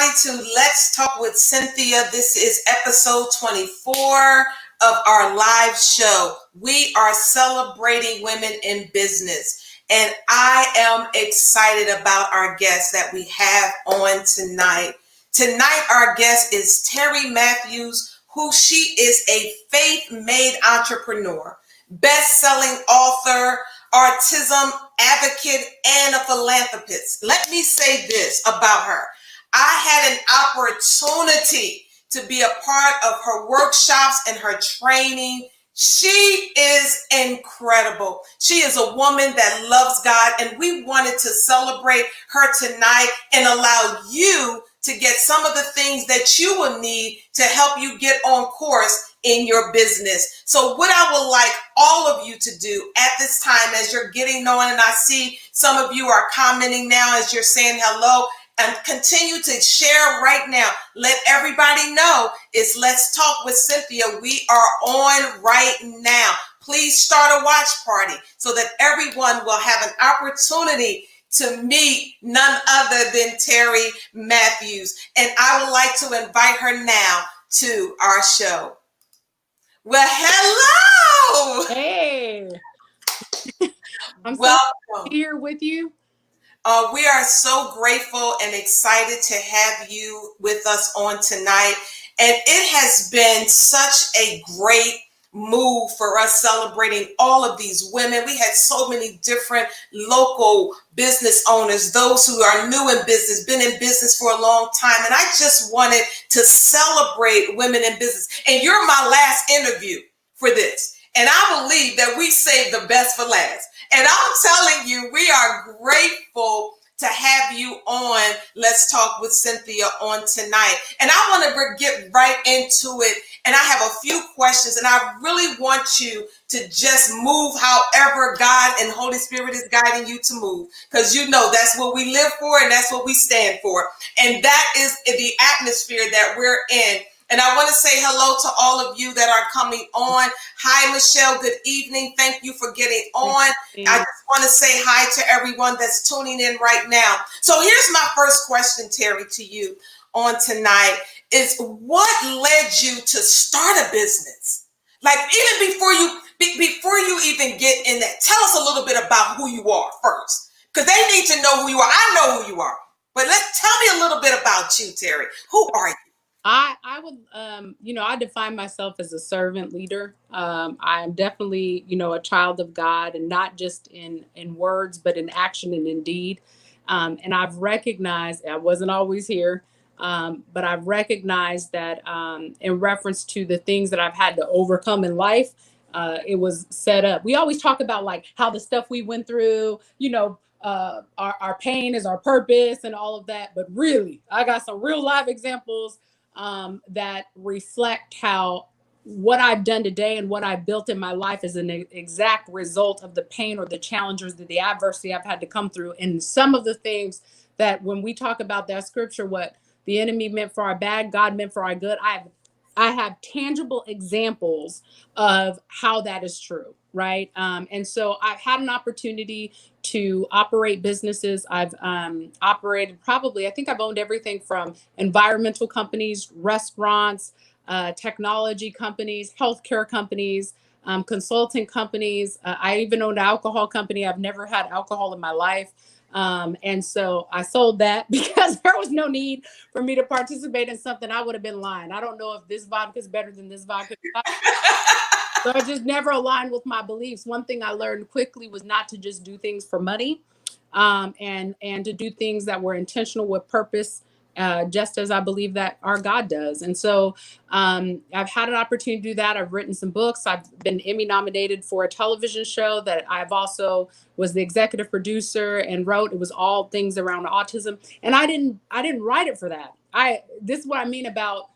everybody to Let's Talk with Cynthia. This is episode 24 of our live show. We are celebrating women in business, and I am excited about our guest that we have on tonight. Tonight, our guest is Terri Matthews, who she is a faith-made entrepreneur, best-selling author, autism advocate, and a philanthropist. Let me say this about her. I had an opportunity to be a part of her workshops and her training. She is incredible. She is a woman that loves God, and we wanted to celebrate her tonight and allow you to get some of the things that you will need to help you get on course in your business. So what I would like all of you to do at this time, as you're getting on, and I see some of you are commenting now as you're saying hello, and continue to share right now. Let everybody know it's Let's Talk with Cynthia. We are on right now. Please start a watch party so that everyone will have an opportunity to meet none other than Terri Matthews. And I would like to invite her now to our show. Well, hello. Hey. I'm so here with you. We are so grateful and excited to have you with us on tonight. And it has been such a great move for us celebrating all of these women. We had so many different local business owners, those who are new in business, been in business for a long time. And I just wanted to celebrate women in business. And you're my last interview for this. And I believe that we saved the best for last. And I'm telling you, we are grateful to have you on Let's Talk with Cynthia on tonight. And I want to get right into it. And I have a few questions, and I really want you to just move however God and Holy Spirit is guiding you to move. Because you know that's what we live for, and that's what we stand for. And that is the atmosphere that we're in. And I want to say hello to all of you that are coming on. Hi, Michelle. Good evening. Thank you for getting on. I just want to say hi to everyone that's tuning in right now. So here's my first question, Terri, to you on tonight is what led you to start a business? Like even before you even get in that, tell us a little bit about who you are first, because they need to know who you are. I know who you are, but tell me a little bit about you, Terri. Who are you? I would, I define myself as a servant leader. I am definitely, a child of God, and not just in words, but in action and in deed. And I've recognized, I wasn't always here, but I've recognized that in reference to the things that I've had to overcome in life, it was set up. We always talk about like how the stuff we went through, our pain is our purpose and all of that. But really, I got some real life examples that reflect how what I've done today and what I've built in my life is an exact result of the pain or the challenges, the adversity I've had to come through. And some of the things that when we talk about that scripture, what the enemy meant for our bad, God meant for our good, I have tangible examples of how that is true, right? And so I've had an opportunity to operate businesses. I've operated I think I've owned everything from environmental companies, restaurants, technology companies, healthcare companies, consulting companies. I even owned an alcohol company. I've never had alcohol in my life. And so I sold that because there was no need for me to participate in something. I would have been lying. I don't know if this vodka is better than this vodka. So I just never aligned with my beliefs. One thing I learned quickly was not to just do things for money, and to do things that were intentional with purpose, just as I believe that our God does. And so I've had an opportunity to do that. I've written some books. I've been Emmy nominated for a television show that I've also was the executive producer and wrote. It was all things around autism. And I didn't write it for that. This is what I mean about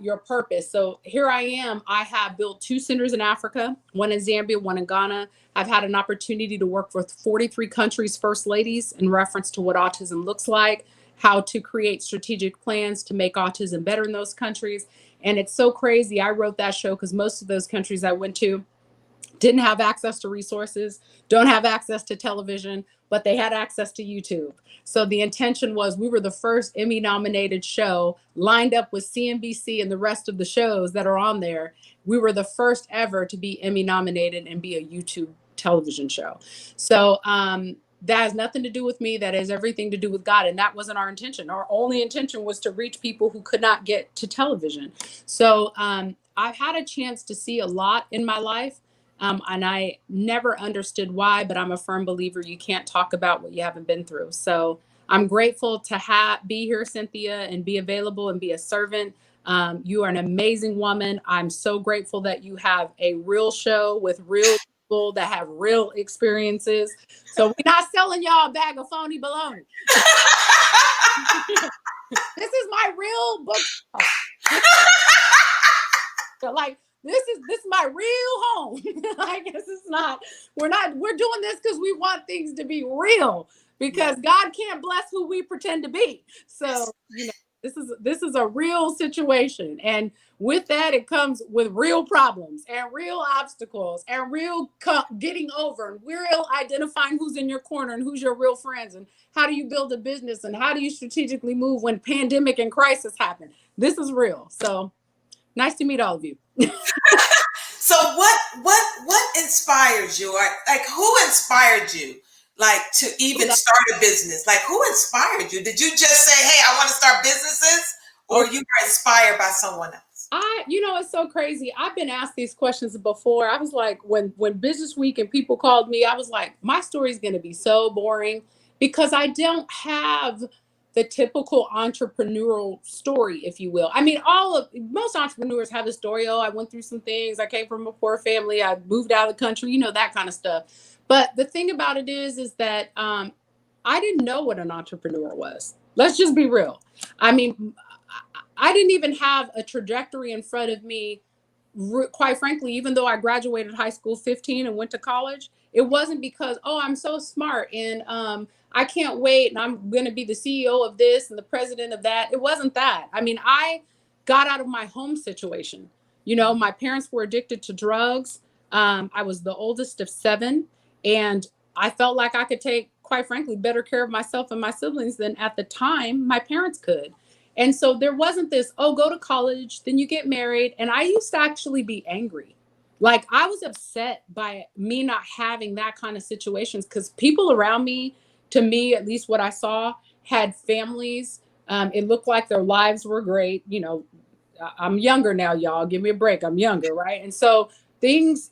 your purpose. So here I am. I have built 2 centers in Africa, one in Zambia, one in Ghana. I've had an opportunity to work with 43 countries' first ladies in reference to what autism looks like, how to create strategic plans to make autism better in those countries. And it's so crazy. I wrote that show because most of those countries I went to didn't have access to resources, don't have access to television, but they had access to YouTube. So the intention was we were the first Emmy nominated show lined up with CNBC and the rest of the shows that are on there. We were the first ever to be Emmy nominated and be a YouTube television show. So that has nothing to do with me. That has everything to do with God. And that wasn't our intention. Our only intention was to reach people who could not get to television. So I've had a chance to see a lot in my life. And I never understood why, but I'm a firm believer you can't talk about what you haven't been through. So I'm grateful to be here, Cynthia, and be available and be a servant. You are an amazing woman. I'm so grateful that you have a real show with real people that have real experiences. So we're not selling y'all a bag of phony baloney. This is my real book. So like this is my real home. Like this is not, we're doing this because we want things to be real, because God can't bless who we pretend to be. So, this is a real situation. And with that, it comes with real problems and real obstacles and real getting over and real identifying who's in your corner and who's your real friends and how do you build a business and how do you strategically move when pandemic and crisis happen. This is real. So nice to meet all of you. So what inspires you? Like who inspired you? Like to even start a business? Like who inspired you? Did you just say, "Hey, I want to start businesses," or you were inspired by someone else? It's so crazy. I've been asked these questions before. I was like, when Business Week and people called me, I was like, my story is going to be so boring because I don't have the typical entrepreneurial story, if you will. I mean, most entrepreneurs have a story. Oh, I went through some things. I came from a poor family. I moved out of the country. That kind of stuff. But the thing about it is that I didn't know what an entrepreneur was. Let's just be real. I mean, I didn't even have a trajectory in front of me. Quite frankly, even though I graduated high school 15 and went to college, it wasn't because, oh, I'm so smart and I can't wait and I'm going to be the CEO of this and the president of that. It wasn't that. I mean, I got out of my home situation. My parents were addicted to drugs. I was the oldest of 7, and I felt like I could take, quite frankly, better care of myself and my siblings than at the time my parents could. And so there wasn't this, oh, go to college, then you get married. And I used to actually be angry. Like I was upset by me not having that kind of situations because people around me, to me, at least what I saw, had families. It looked like their lives were great. I'm younger now, y'all. Give me a break. I'm younger, right? And so things,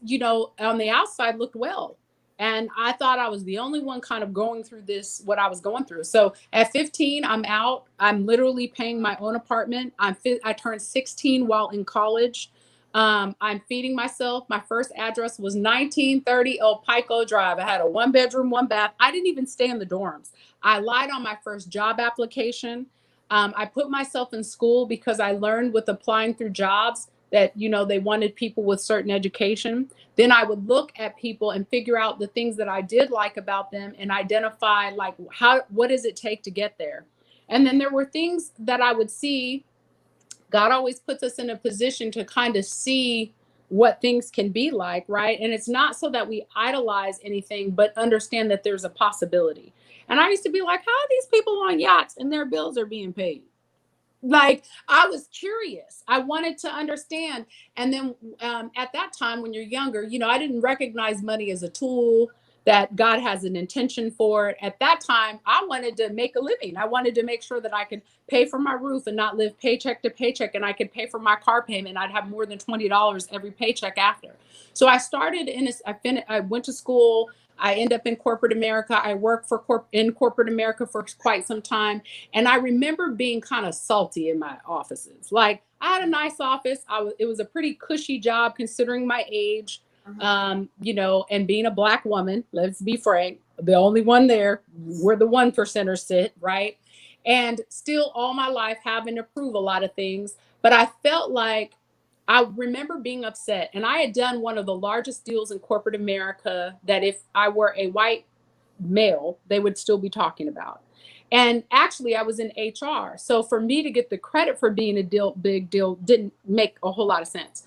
on the outside looked well. And I thought I was the only one kind of going through what I was going through. So at 15, I'm out. I'm literally paying my own apartment. I turned 16 while in college. I'm feeding myself. My first address was 1930 El Pico Drive. I had a 1-bedroom, 1-bath. I didn't even stay in the dorms. I lied on my first job application. I put myself in school because I learned with applying through jobs that, they wanted people with certain education. Then I would look at people and figure out the things that I did like about them and identify like what does it take to get there? And then there were things that I would see. God always puts us in a position to kind of see what things can be like, right? And it's not so that we idolize anything, but understand that there's a possibility. And I used to be like, how are these people on yachts and their bills are being paid? Like I was curious. I wanted to understand. And then at that time, when you're younger, I didn't recognize money as a tool that God has an intention for it. At that time, I wanted to make a living. I wanted to make sure that I could pay for my roof and not live paycheck to paycheck, and I could pay for my car payment. I'd have more than $20 every paycheck after. So I started I went to school. I end up in corporate America. I worked in corporate America for quite some time. And I remember being kind of salty in my offices. Like I had a nice office. It was a pretty cushy job considering my age, and being a Black woman, let's be frank, the only one there, where the 1%ers sit, right? And still all my life having to prove a lot of things. But I felt like I remember being upset, and I had done one of the largest deals in corporate America that if I were a white male, they would still be talking about. And actually, I was in HR. So for me to get the credit for being a big deal didn't make a whole lot of sense.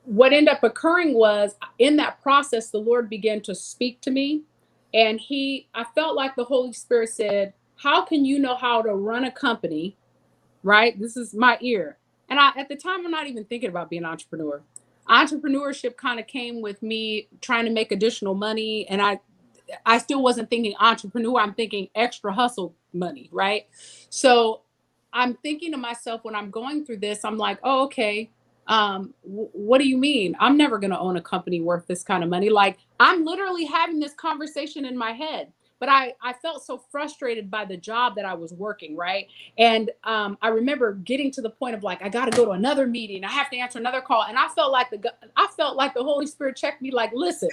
what ended up occurring was in that process, the Lord began to speak to me. And I felt like the Holy Spirit said, how can you know how to run a company? Right? This is my ear. And at the time, I'm not even thinking about being an entrepreneur. Entrepreneurship kind of came with me trying to make additional money. And I still wasn't thinking entrepreneur. I'm thinking extra hustle money, right? So I'm thinking to myself when I'm going through this, I'm like, oh, okay. What do you mean? I'm never going to own a company worth this kind of money. Like I'm literally having this conversation in my head. But I felt so frustrated by the job that I was working, right? And I remember getting to the point of like, I got to go to another meeting. I have to answer another call. And I felt like the Holy Spirit checked me like, listen,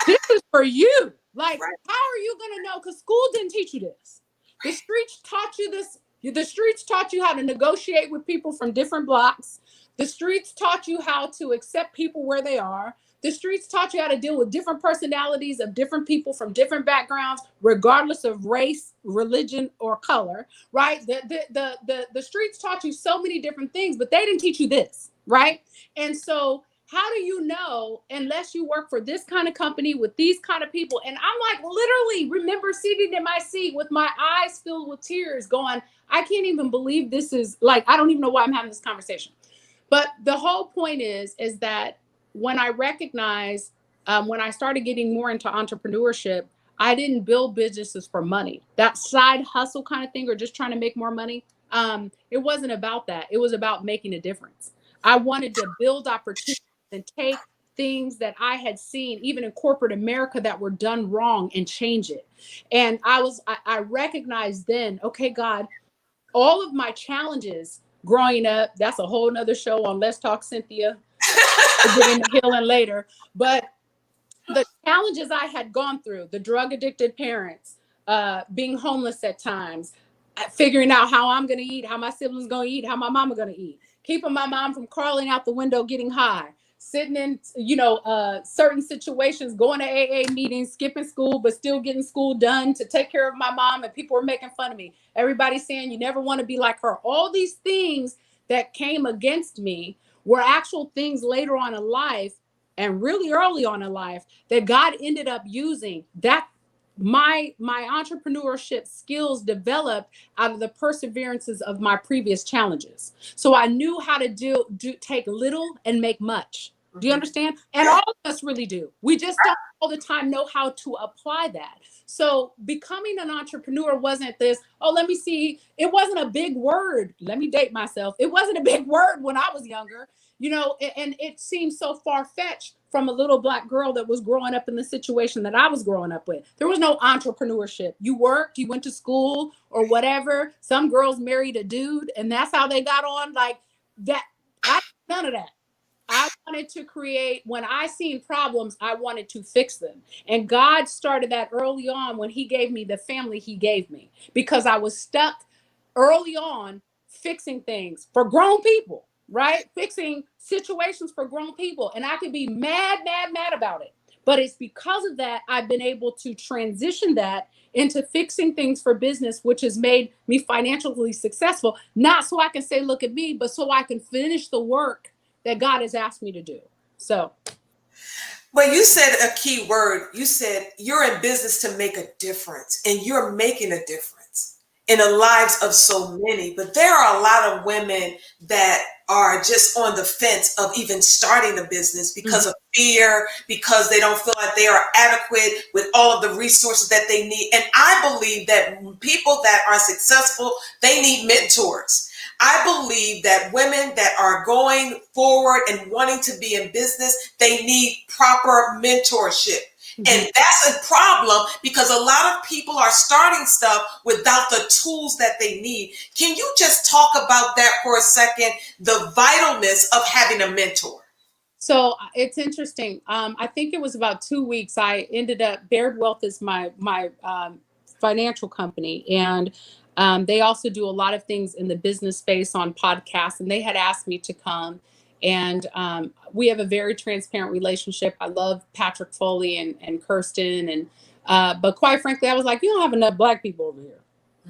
this is for you. Like, Right. how are you going to know? Because school didn't teach you this. The streets taught you this. The streets taught you how to negotiate with people from different blocks. The streets taught you how to accept people where they are. The streets taught you how to deal with different personalities of different people from different backgrounds, regardless of race, religion, or color, right? The streets taught you so many different things, but they didn't teach you this, right? And so how do you know unless you work for this kind of company with these kind of people? And I'm like, literally, remember sitting in my seat with my eyes filled with tears, going, I can't even believe this is like, I don't even know why I'm having this conversation. But the whole point is that when I recognize, when I started getting more into entrepreneurship, I didn't build businesses for money. That side hustle kind of thing, or just trying to make more money. It wasn't about that. It was about making a difference. I wanted to build opportunities and take things that I had seen, even in corporate America, that were done wrong and change it. And I recognized then, okay, God, all of my challenges growing up, that's a whole nother show on Let's Talk Cynthia. We'll get into healing later. But the challenges I had gone through, the drug addicted parents, being homeless at times, figuring out how I'm going to eat, how my siblings going to eat, how my mama going to eat, keeping my mom from crawling out the window, getting high, sitting in, certain situations, going to AA meetings, skipping school, but still getting school done to take care of my mom. And people were making fun of me. Everybody saying you never want to be like her. All these things that came against me were actual things later on in life and really early on in life that God ended up using that my entrepreneurship skills developed out of the perseverances of my previous challenges. So I knew how to take little and make much. Do you understand? And Yeah. all of us really do. We just don't all the time know how to apply that. So becoming an entrepreneur wasn't this, oh, let me see. It wasn't a big word. Let me date myself. It wasn't a big word when I was younger, and it seemed so far-fetched from a little Black girl that was growing up in the situation that I was growing up with. There was no entrepreneurship. You worked, you went to school or whatever. Some girls married a dude and that's how they got on, like that. None of that. I wanted to create, when I seen problems, I wanted to fix them. And God started that early on when He gave me the family He gave me, because I was stuck early on fixing things for grown people, right? Fixing situations for grown people. And I could be mad, mad, mad about it. But it's because of that I've been able to transition that into fixing things for business, which has made me financially successful. Not so I can say, look at me, but so I can finish the work that God has asked me to do. So, Well, you said a key word. You said you're in business to make a difference, and you're making a difference in the lives of so many. But there are a lot of women that are just on the fence of even starting a business because of fear, because they don't feel like they are adequate with all of the resources that they need. And I believe that people that are successful, they need mentors. I believe that women that are going forward and wanting to be in business, they need proper mentorship. And that's a problem because a lot of people are starting stuff without the tools that they need. Can you just talk about that for a second? The vitalness of having a mentor. So it's interesting. I think it was about 2 weeks. I ended up Baird Wealth is my financial company, and they also do a lot of things in the business space on podcasts. And they had asked me to come, and we have a very transparent relationship. I love Patrick Foley and Kirsten, and but quite frankly, I was like, you don't have enough Black people over here.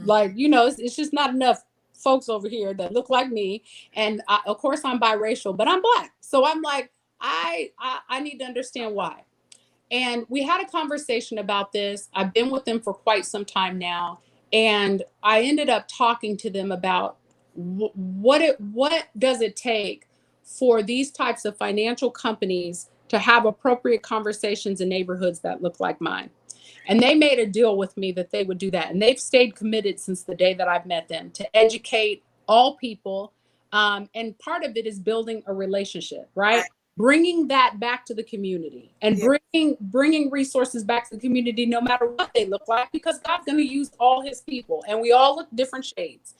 Like, it's just not enough folks over here that look like me, and of course I'm biracial, but I'm Black. So I'm like, I need to understand why. And we had a conversation about this. I've been with them for quite some time now, and I ended up talking to them about what does it take for these types of financial companies to have appropriate conversations in neighborhoods that look like mine. And they made a deal with me that they would do that. And they've stayed committed since the day that I've met them to educate all people. And part of it is building a relationship, right? Bringing that back to the community and Yeah. bringing resources back to the community, no matter what they look like, because God's going to use all his people and we all look different shades,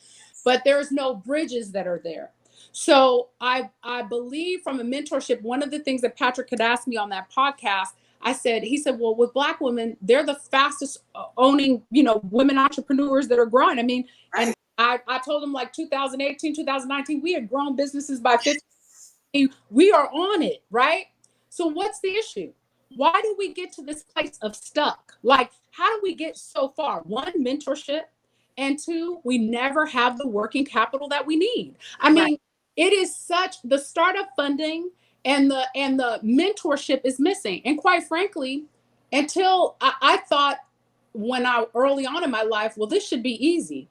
but there's no bridges that are there. So I believe from a mentorship, one of the things that Patrick had asked me on that podcast, he said, well, with Black women, they're the fastest owning, women entrepreneurs that are growing. I mean, Right. and I told him like 2018, 2019, we had grown businesses by 50. We are on it, right? So what's the issue? Why do we get to this place of stuck? Like, how do we get so far? One, mentorship, and two, we never have the working capital that we need. I mean, Right. it is such the startup funding and the mentorship is missing. And quite frankly, until I thought when I early on in my life, well, this should be easy.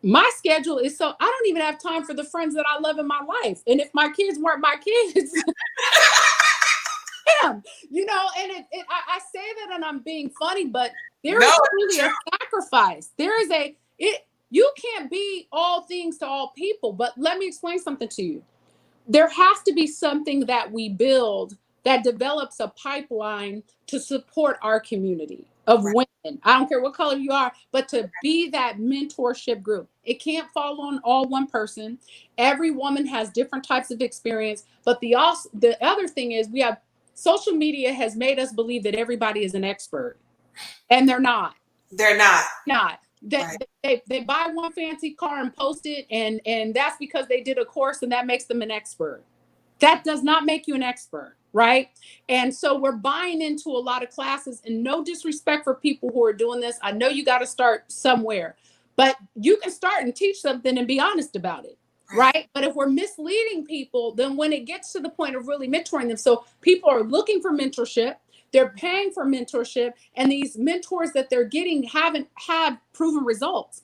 My schedule is so I don't even have time for the friends that I love in my life. And if my kids weren't my kids, damn, I say that and I'm being funny, but there is truly a sacrifice. There is you can't be all things to all people. But let me explain something to you. There has to be something that we build that develops a pipeline to support our community of Right. women. I don't care what color you are, but to be that mentorship group. It can't fall on all one person. Every woman has different types of experience. But the other thing is we have social media has made us believe that everybody is an expert, and they're not. They're not. Not. Right. They buy one fancy car and post it, and that's because they did a course and that makes them an expert. That does not make you an expert, right? And so we're buying into a lot of classes, and no disrespect for people who are doing this. I know you got to start somewhere, but you can start and teach something and be honest about it, right? But if we're misleading people, then when it gets to the point of really mentoring them, so people are looking for mentorship, they're paying for mentorship, and these mentors that they're getting haven't had proven results.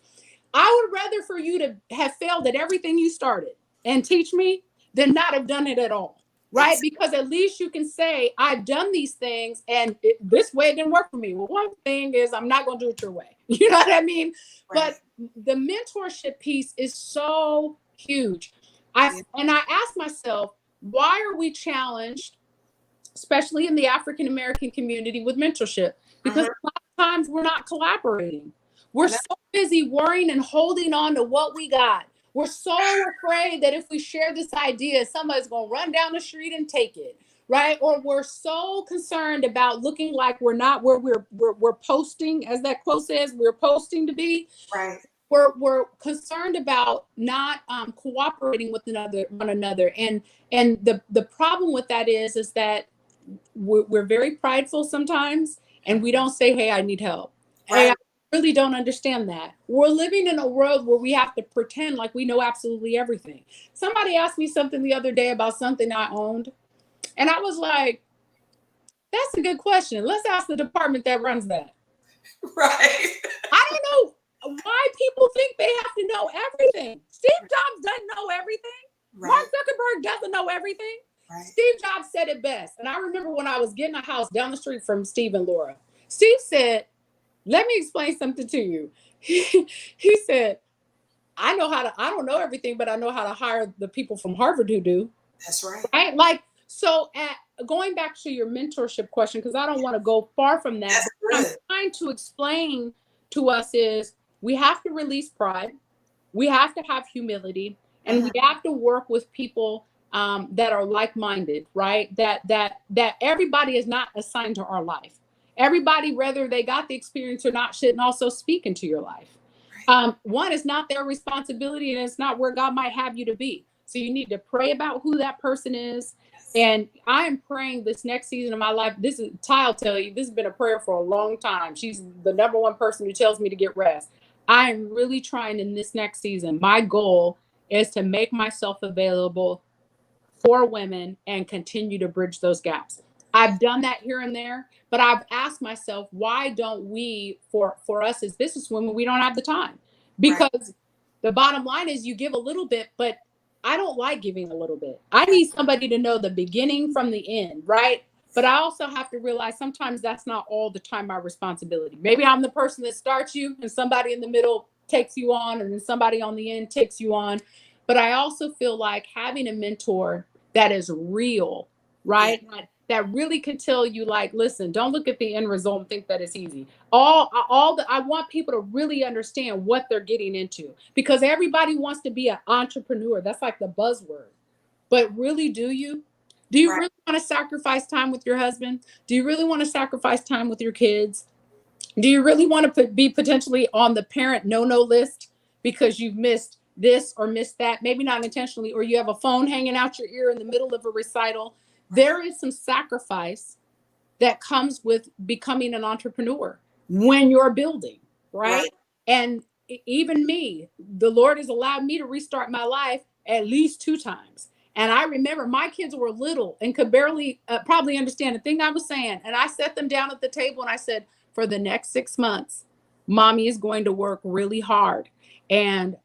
I would rather for you to have failed at everything you started and teach me than not have done it at all, right? Because at least you can say, I've done these things and this way it didn't work for me. Well, one thing is I'm not going to do it your way. You know what I mean? Right. But the mentorship piece is so huge. And I asked myself, why are we challenged, especially in the African American community, with mentorship? Because a lot of times we're not collaborating. We're so busy worrying and holding on to what we got. We're so afraid that if we share this idea, somebody's going to run down the street and take it, right? Or we're so concerned about looking like we're not where we're posting, as that quote says, we're posting to be. Right. We're concerned about not cooperating with one another, and the problem with that is that we're very prideful sometimes, and we don't say, hey, I need help. Hey, I really don't understand that. We're living in a world where we have to pretend like we know absolutely everything. Somebody asked me something the other day about something I owned, and I was like, that's a good question. Let's ask the department that runs that. Right. I don't know why people think they have to know everything. Steve Jobs doesn't know everything. Right. Mark Zuckerberg doesn't know everything. Right. Steve Jobs said it best. And I remember when I was getting a house down the street from Steve and Laura, Steve said, let me explain something to you. He said, I don't know everything, but I know how to hire the people from Harvard who do. That's right. Right? Like, so going back to your mentorship question, because I don't want to go far from that. What I'm trying to explain to us is we have to release pride. We have to have humility, and we have to work with people that are like-minded, right? That everybody is not assigned to our life. Everybody, whether they got the experience or not, shouldn't also speak into your life. One, is not their responsibility, and it's not where God might have you to be. So you need to pray about who that person is. And I am praying this next season of my life. This is Ty will tell you, this has been a prayer for a long time. She's the number one person who tells me to get rest. I am really trying in this next season. My goal is to make myself available for women and continue to bridge those gaps. I've done that here and there, but I've asked myself, why don't we, for us as business women, we don't have the time? Right. Because the bottom line is you give a little bit, but I don't like giving a little bit. I need somebody to know the beginning from the end, right? But I also have to realize sometimes that's not all the time my responsibility. Maybe I'm the person that starts you and somebody in the middle takes you on and then somebody on the end takes you on. But I also feel like having a mentor that is real, Yeah. right? That really can tell you, like, listen, don't look at the end result and think that it's easy. All the I want people to really understand what they're getting into, because everybody wants to be an entrepreneur. That's like the buzzword. But really, do you? Do you Right. really want to sacrifice time with your husband? Do you really want to sacrifice time with your kids? Do you really want to be potentially on the parent no list because you've missed this or missed that? Maybe not intentionally, or you have a phone hanging out your ear in the middle of a recital. There is some sacrifice that comes with becoming an entrepreneur when you're building, right? Right. And even me, the Lord has allowed me to restart my life at least 2 times. And I remember my kids were little and could barely probably understand the thing I was saying. And I set them down at the table and I said, for the next 6 months, mommy is going to work really hard. And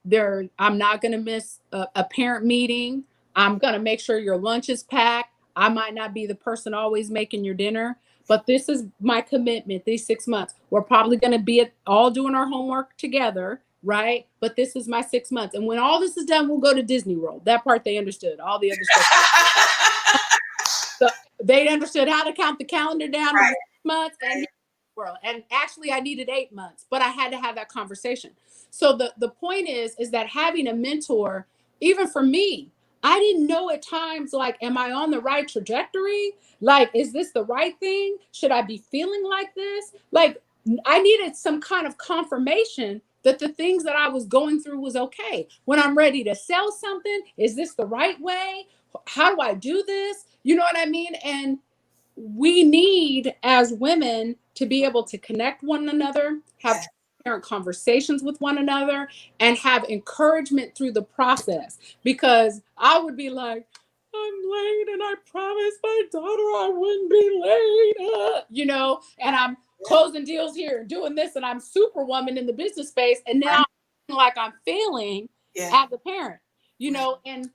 I'm not going to miss a parent meeting. I'm going to make sure your lunch is packed. I might not be the person always making your dinner, but this is my commitment. These 6 months, we're probably going to be all doing our homework together, right? But this is my 6 months. And when all this is done, we'll go to Disney World. That part they understood. All the other stuff. So they understood how to count the calendar down to Right. 6 months and world. And actually, I needed 8 months, but I had to have that conversation. So the point is that having a mentor, even for me, I didn't know at times, like, am I on the right trajectory? Like, is this the right thing? Should I be feeling like this? Like, I needed some kind of confirmation that the things that I was going through was okay. When I'm ready to sell something, is this the right way? How do I do this? You know what I mean? And we need, as women, to be able to connect one another, have Yes. transparent conversations with one another, and have encouragement through the process. Because I would be like, I'm late and I promised my daughter I wouldn't be late, and I'm closing deals here and doing this, and I'm superwoman in the business space. And now I'm like I'm failing Yeah. as a parent, and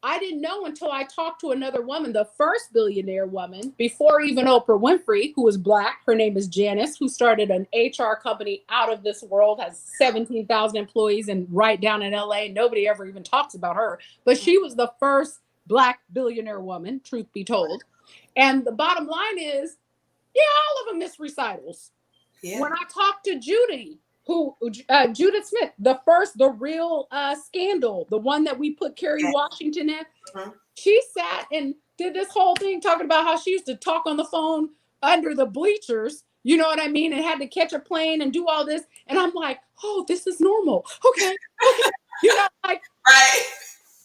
I didn't know until I talked to another woman, the first billionaire woman, before even Oprah Winfrey, who is Black. Her name is Janice, who started an HR company out of this world, has 17,000 employees, and right down in LA. Nobody ever even talks about her. But she was the first Black billionaire woman, truth be told. And the bottom line is, yeah, all of them miss recitals. Yeah. When I talked to Judy, Judith Smith, the real scandal, the one that we put Kerry Yeah. Washington in, Mhm. she sat and did this whole thing talking about how she used to talk on the phone under the bleachers, you know what I mean, and had to catch a plane and do all this. And I'm like, oh, this is normal. Okay. Like, Right.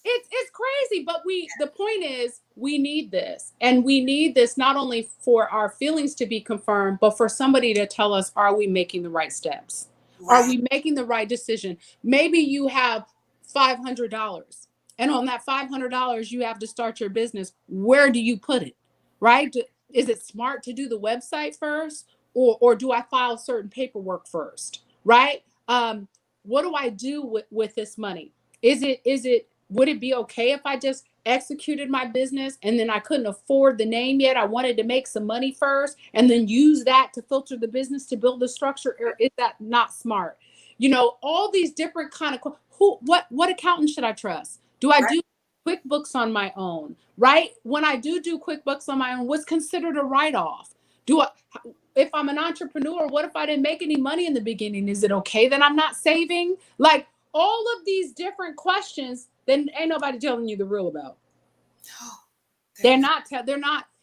it's crazy, but the point is we need this, and we need this not only for our feelings to be confirmed, but for somebody to tell us, are we making the right steps? Are Right. we making the right decision? Maybe you have $500, and on that $500 you have to start your business. Where do you put it? Right? Is it smart to do the website first, or do I file certain paperwork first? Right? What do I do with this money? Is it would it be okay if I just executed my business and then I couldn't afford the name yet? I wanted to make some money first and then use that to filter the business to build the structure. Or is that not smart? All these different kind of what accountant should I trust? Do I Right. do QuickBooks on my own? Right? When I do QuickBooks on my own, what's considered a write-off? Do I If I'm an entrepreneur, what if I didn't make any money in the beginning? Is it okay that I'm not saving? Like, all of these different questions, then ain't nobody telling you the real about. Oh, They're not,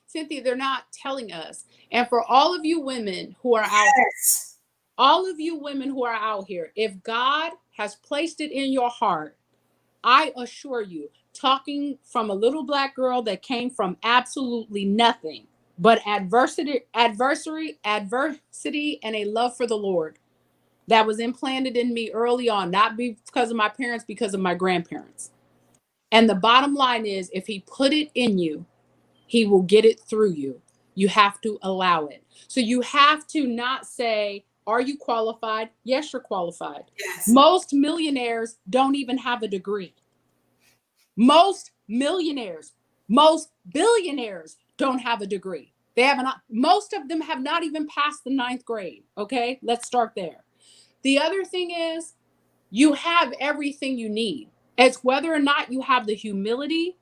Cynthia, they're not telling us. And for all of you women who are out, yes. all of you women who are out here, if God has placed it in your heart, I assure you, talking from a little Black girl that came from absolutely nothing but adversity, and a love for the Lord, that was implanted in me early on, not because of my parents, because of my grandparents. And the bottom line is, if he put it in you, he will get it through you. You have to allow it. So you have to not say, are you qualified? Yes, you're qualified. Yes. Most millionaires don't even have a degree. Most millionaires, most billionaires don't have a degree. They have not, most of them have not even passed the 9th grade. Okay, let's start there. The other thing is, you have everything you need. It's whether or not you have the humility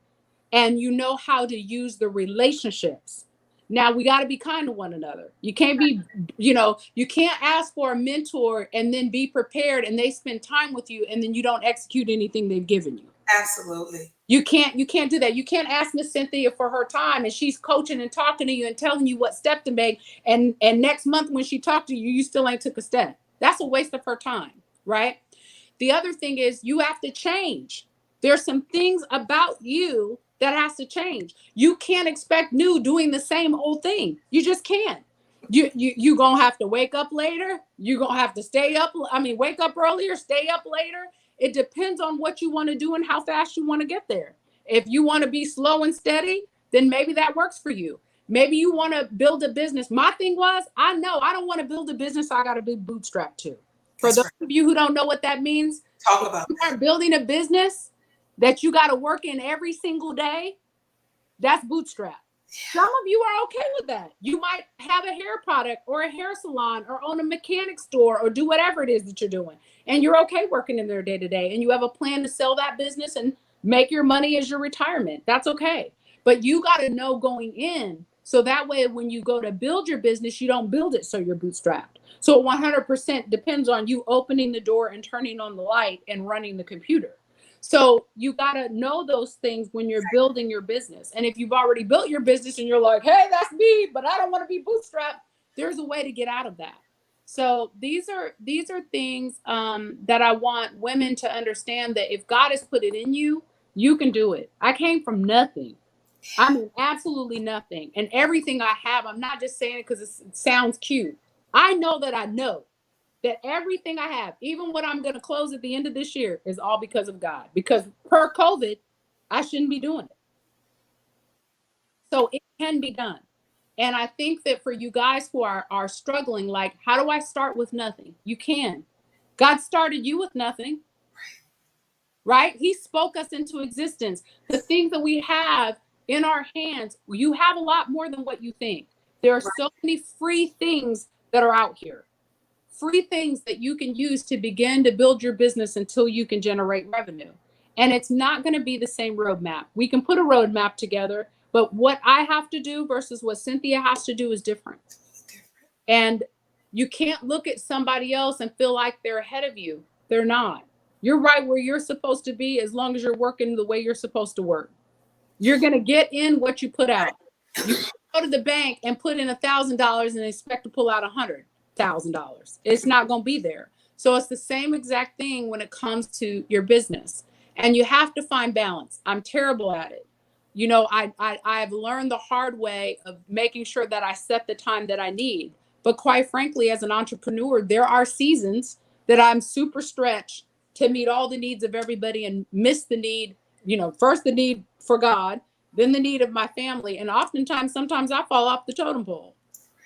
and you know how to use the relationships. Now we got to be kind to one another. You can't be, you can't ask for a mentor and then be prepared and they spend time with you and then you don't execute anything they've given you. Absolutely. You can't do that. You can't ask Miss Cynthia for her time and she's coaching and talking to you and telling you what step to make. And next month when she talked to you, you still ain't took a step. That's a waste of her time, right? The other thing is you have to change. There's some things about you that has to change. You can't expect new doing the same old thing. You just can't. You gonna have to wake up later. You're gonna have to stay up. I mean, wake up earlier, stay up later. It depends on what you want to do and how fast you want to get there. If you want to be slow and steady, then maybe that works for you. Maybe you want to build a business. My thing was, I know I don't want to build a business. I got to be bootstrapped too. For those of you who don't know what that means, talk about you are building a business that you got to work in every single day. That's bootstrap. Some of you are okay with that. You might have a hair product or a hair salon or own a mechanic store or do whatever it is that you're doing. And you're okay working in there day to day. And you have a plan to sell that business and make your money as your retirement. That's okay. But you got to know going in. So that way, when you go to build your business, you don't build it so you're bootstrapped. So 100% depends on you opening the door and turning on the light and running the computer. So you got to know those things when you're building your business. And if you've already built your business and you're like, hey, that's me, but I don't want to be bootstrapped, there's a way to get out of that. So these are things that I want women to understand, that if God has put it in you, you can do it. I came from nothing. I mean, absolutely nothing. And everything I have, I'm not just saying it because it sounds cute. I know that everything I have, even what I'm going to close at the end of this year, is all because of God. Because per COVID, I shouldn't be doing it. So it can be done. And I think that for you guys who are struggling, like, how do I start with nothing? You can. God started you with nothing, right? He spoke us into existence. The things that we have in our hands, you have a lot more than what you think. There are so many free things that are out here. Free things that you can use to begin to build your business until you can generate revenue. And it's not going to be the same roadmap. We can put a roadmap together, but what I have to do versus what Cynthia has to do is different. And you can't look at somebody else and feel like they're ahead of you. They're not. You're right where you're supposed to be as long as you're working the way you're supposed to work. You're going to get in what you put out. You go to the bank and put in $1,000 and expect to pull out $100,000. It's not going to be there. So it's the same exact thing when it comes to your business. And you have to find balance. I'm terrible at it. I've learned the hard way of making sure that I set the time that I need. But quite frankly, as an entrepreneur, there are seasons that I'm super stretched to meet all the needs of everybody and miss the need, first the need for God, then the need of my family. And oftentimes, sometimes I fall off the totem pole.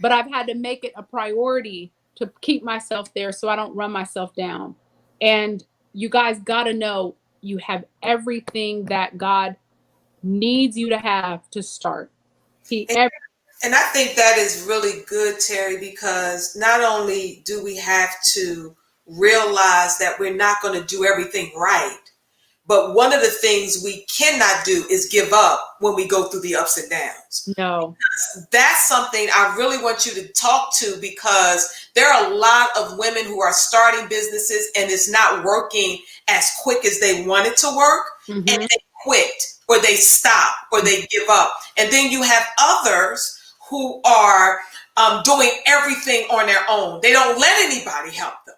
But I've had to make it a priority to keep myself there so I don't run myself down. And you guys got to know you have everything that God needs you to have to start. And I think that is really good, Terri, because not only do we have to realize that we're not going to do everything right, but one of the things we cannot do is give up when we go through the ups and downs. No. That's something I really want you to talk to, because there are a lot of women who are starting businesses and it's not working as quick as they want it to work. And they quit, or they stop, or they give up. And then you have others who are doing everything on their own. They don't let anybody help them.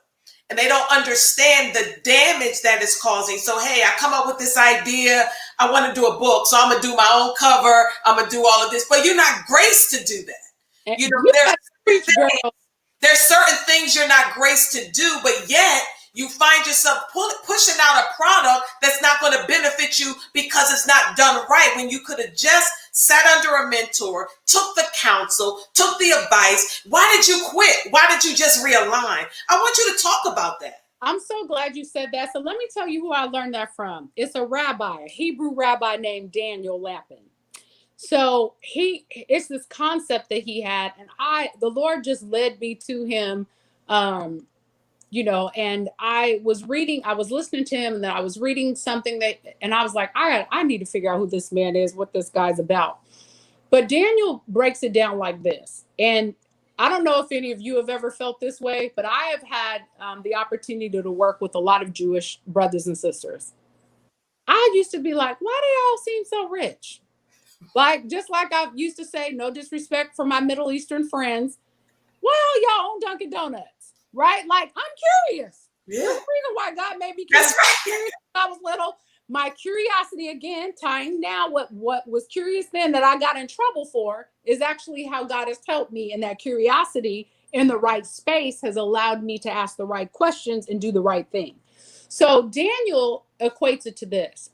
And they don't understand the damage that it's causing. So, hey, I come up with this idea. I want to do a book. So I'm going to do my own cover. I'm going to do all of this. But you're not graced to do that. There's There's certain things you're not graced to do, but yet you find yourself pushing out a product that's not going to benefit you because it's not done right, when you could have just sat under a mentor, took the counsel, took the advice. Why did you quit? Why did you just realign? I want you to talk about that. I'm so glad you said that. So let me tell you who I learned that from. It's a rabbi, a Hebrew rabbi named Daniel Lapin. So it's this concept that he had, and the Lord just led me to him, and I was listening to him, and then I was reading something and I was like, I need to figure out who this man is, what this guy's about. But Daniel breaks it down like this, and I don't know if any of you have ever felt this way, but I have had the opportunity to work with a lot of Jewish brothers and sisters. I used to be like, why do y'all seem so rich? Like, just like I used to say, no disrespect for my Middle Eastern friends, well, y'all own Dunkin' Donuts, right? Like, I'm curious. Yeah. That's the reason why God made me curious. That's right. When I was little. My curiosity, again, tying now what was curious then that I got in trouble for, is actually how God has helped me. And that curiosity in the right space has allowed me to ask the right questions and do the right thing. So Daniel equates it to this.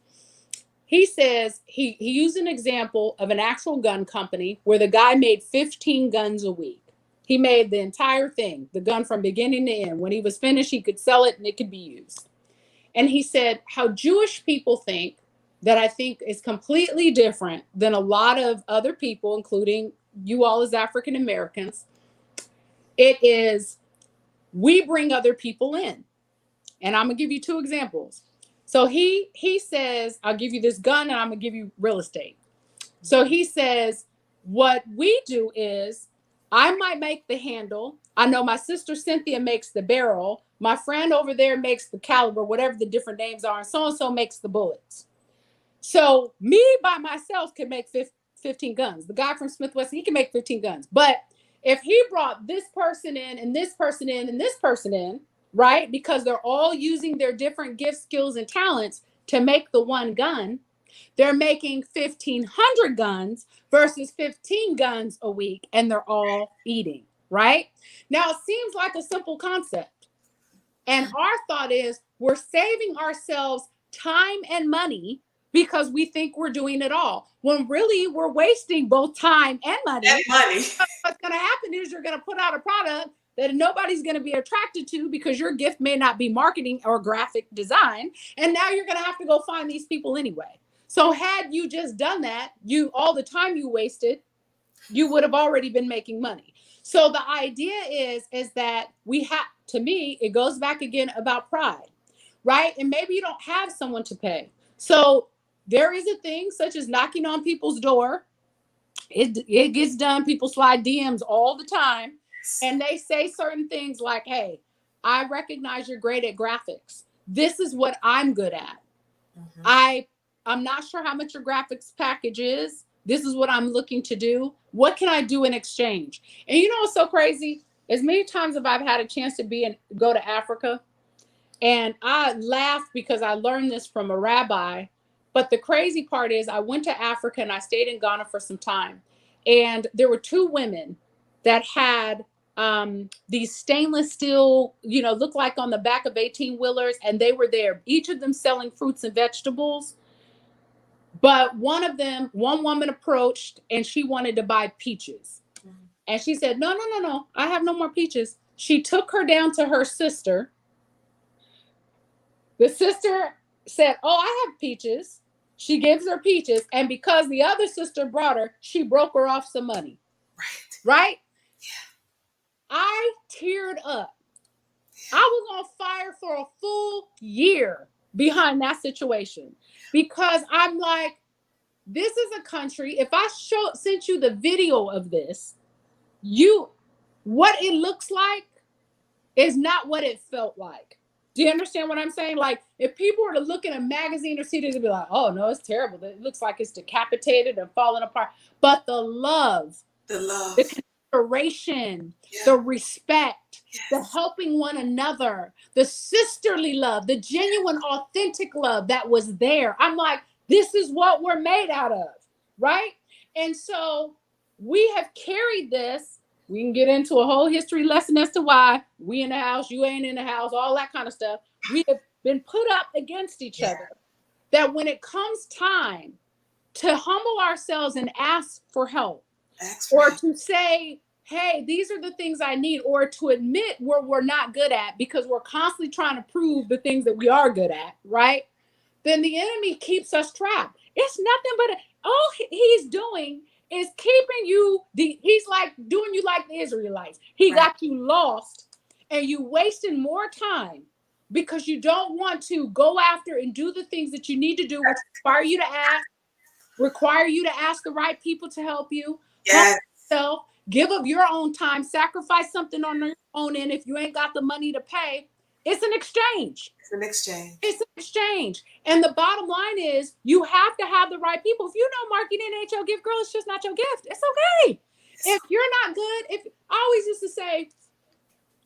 He says he used an example of an actual gun company where the guy made 15 guns a week. He made the entire thing, the gun from beginning to end. When he was finished, he could sell it and it could be used. And he said how Jewish people think, that I think is completely different than a lot of other people, including you all as African Americans. It is, we bring other people in. And I'm going to give you two examples. So he says, I'll give you this gun and I'm going to give you real estate. So he says, what we do is, I might make the handle. I know my sister Cynthia makes the barrel. My friend over there makes the caliber, whatever the different names are, and so makes the bullets. So me by myself can make 15 guns. The guy from Smith Wesson, he can make 15 guns. But if he brought this person in and this person in and this person in, right, because they're all using their different gifts, skills, and talents to make the one gun, they're making 1,500 guns versus 15 guns a week, and they're all eating, right? Now, it seems like a simple concept. And our thought is, we're saving ourselves time and money because we think we're doing it all, when really we're wasting both time and money. What's going to happen is you're going to put out a product that nobody's going to be attracted to because your gift may not be marketing or graphic design. And now you're going to have to go find these people anyway. So had you just done that, all the time you wasted, you would have already been making money. So the idea is that we have, to me, it goes back again about pride, right? And maybe you don't have someone to pay. So there is a thing such as knocking on people's door. It gets done. People slide DMs all the time. And they say certain things like, hey, I recognize you're great at graphics. This is what I'm good at. Mm-hmm. I'm not sure how much your graphics package is. This is what I'm looking to do. What can I do in exchange? And you know what's so crazy? As many times as I've had a chance to go to Africa, and I laughed because I learned this from a rabbi. But the crazy part is, I went to Africa and I stayed in Ghana for some time. And there were two women that had these stainless steel, look like on the back of 18-wheelers. And they were there, each of them selling fruits and vegetables. But one woman approached and she wanted to buy peaches. Mm-hmm. And she said, no, I have no more peaches. She took her down to her sister. The sister said, oh, I have peaches. She gives her peaches. And because the other sister brought her, she broke her off some money. Right? Yeah. I teared up. I was on fire for a full year behind that situation, because I'm like, this is a country. If I sent you the video of this, what it looks like is not what it felt like. Do you understand what I'm saying? Like, if people were to look in a magazine or see this, they'd be like, oh no, it's terrible. It looks like it's decapitated and falling apart. But the love, the consideration, the respect, the helping one another, the sisterly love, the genuine, authentic love that was there. I'm like, this is what we're made out of, right? And so we have carried this We can get into a whole history lesson as to why we in the house, you ain't in the house, all that kind of stuff. We have been put up against each other. That when it comes time to humble ourselves and ask for help, or to say, hey, these are the things I need, or to admit where we're not good at because we're constantly trying to prove the things that we are good at, right? Then the enemy keeps us trapped. It's nothing but all he's doing is keeping you. He's like doing you like the Israelites. He got you lost, and you wasting more time because you don't want to go after and do the things that you need to do, which require you to ask the right people to help you. Help yourself, give up your own time, sacrifice something on your own end if you ain't got the money to pay. It's an exchange. It's an exchange. And the bottom line is you have to have the right people. If you know marketing ain't your gift, girl, it's just not your gift. It's okay. If you're not good, I always used to say,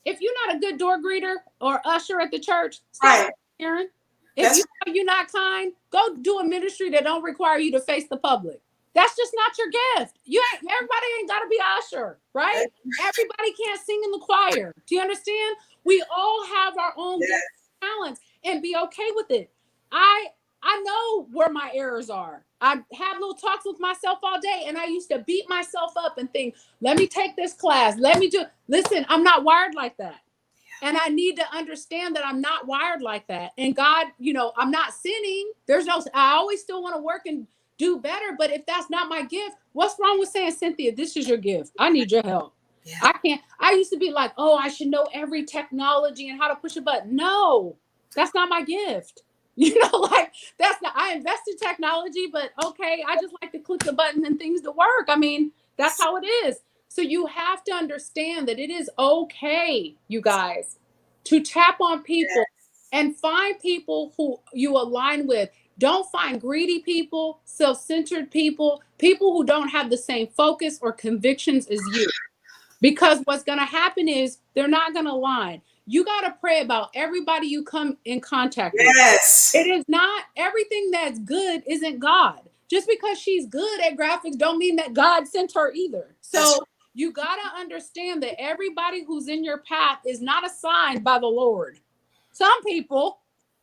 if you're not a good door greeter or usher at the church, stop Karen. If you know you're not kind, go do a ministry that don't require you to face the public. That's just not your gift. Everybody ain't got to be an usher, right? Everybody can't sing in the choir. Do you understand? We all have our own gifts and talents, and be okay with it. I know where my errors are. I have little talks with myself all day, and I used to beat myself up and think, let me take this class. Listen, I'm not wired like that. And I need to understand that I'm not wired like that. And God, I'm not sinning. I always still want to work and do better. But if that's not my gift, what's wrong with saying, Cynthia, this is your gift? I need your help. Yeah. I used to be like, oh, I should know every technology and how to push a button. No, that's not my gift. That's not, I invest in technology, but okay, I just like to click the button and things to work. I mean, that's how it is. So you have to understand that it is okay, you guys, to tap on people and find people who you align with. Don't find greedy people, self-centered people, people who don't have the same focus or convictions as you. Because what's going to happen is they're not going to align. You got to pray about everybody you come in contact with. It is not everything that's good isn't God. Just because she's good at graphics don't mean that God sent her either. So you got to understand that everybody who's in your path is not assigned by the Lord. Some people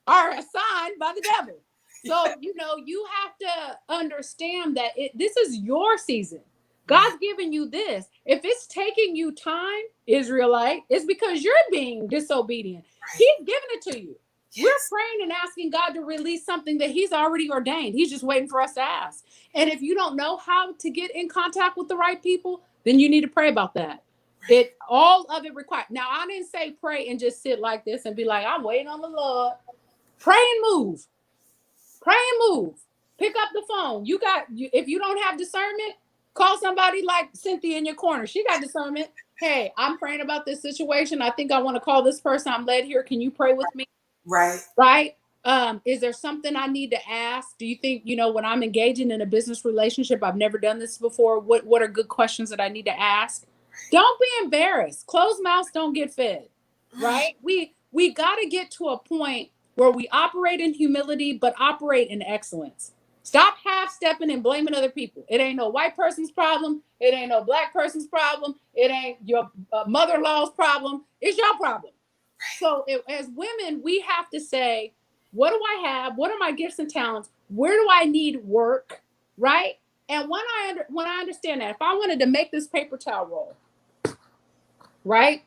are assigned by the devil. So, you have to understand that this is your season. God's giving you this. If it's taking you time, Israelite, it's because you're being disobedient. He's giving it to you. We're praying and asking God to release something that he's already ordained. He's just waiting for us to ask. And if you don't know how to get in contact with the right people, then you need to pray about that. All of it required. Now, I didn't say pray and just sit like this and be like, I'm waiting on the Lord. Pray and move. Pray and move. Pick up the phone. If you don't have discernment, call somebody like Cynthia in your corner. She got discernment. Hey, I'm praying about this situation. I think I want to call this person. I'm led here. Can you pray with me? Right. Is there something I need to ask? Do you think, when I'm engaging in a business relationship, I've never done this before. What are good questions that I need to ask? Don't be embarrassed. Closed mouths don't get fed. Right. We got to get to a point where we operate in humility, but operate in excellence. Stop half-stepping and blaming other people. It ain't no white person's problem. It ain't no black person's problem. It ain't your mother-in-law's problem. It's your problem. So as women, we have to say, what do I have? What are my gifts and talents? Where do I need work? Right? And when I understand that, if I wanted to make this paper towel roll, right?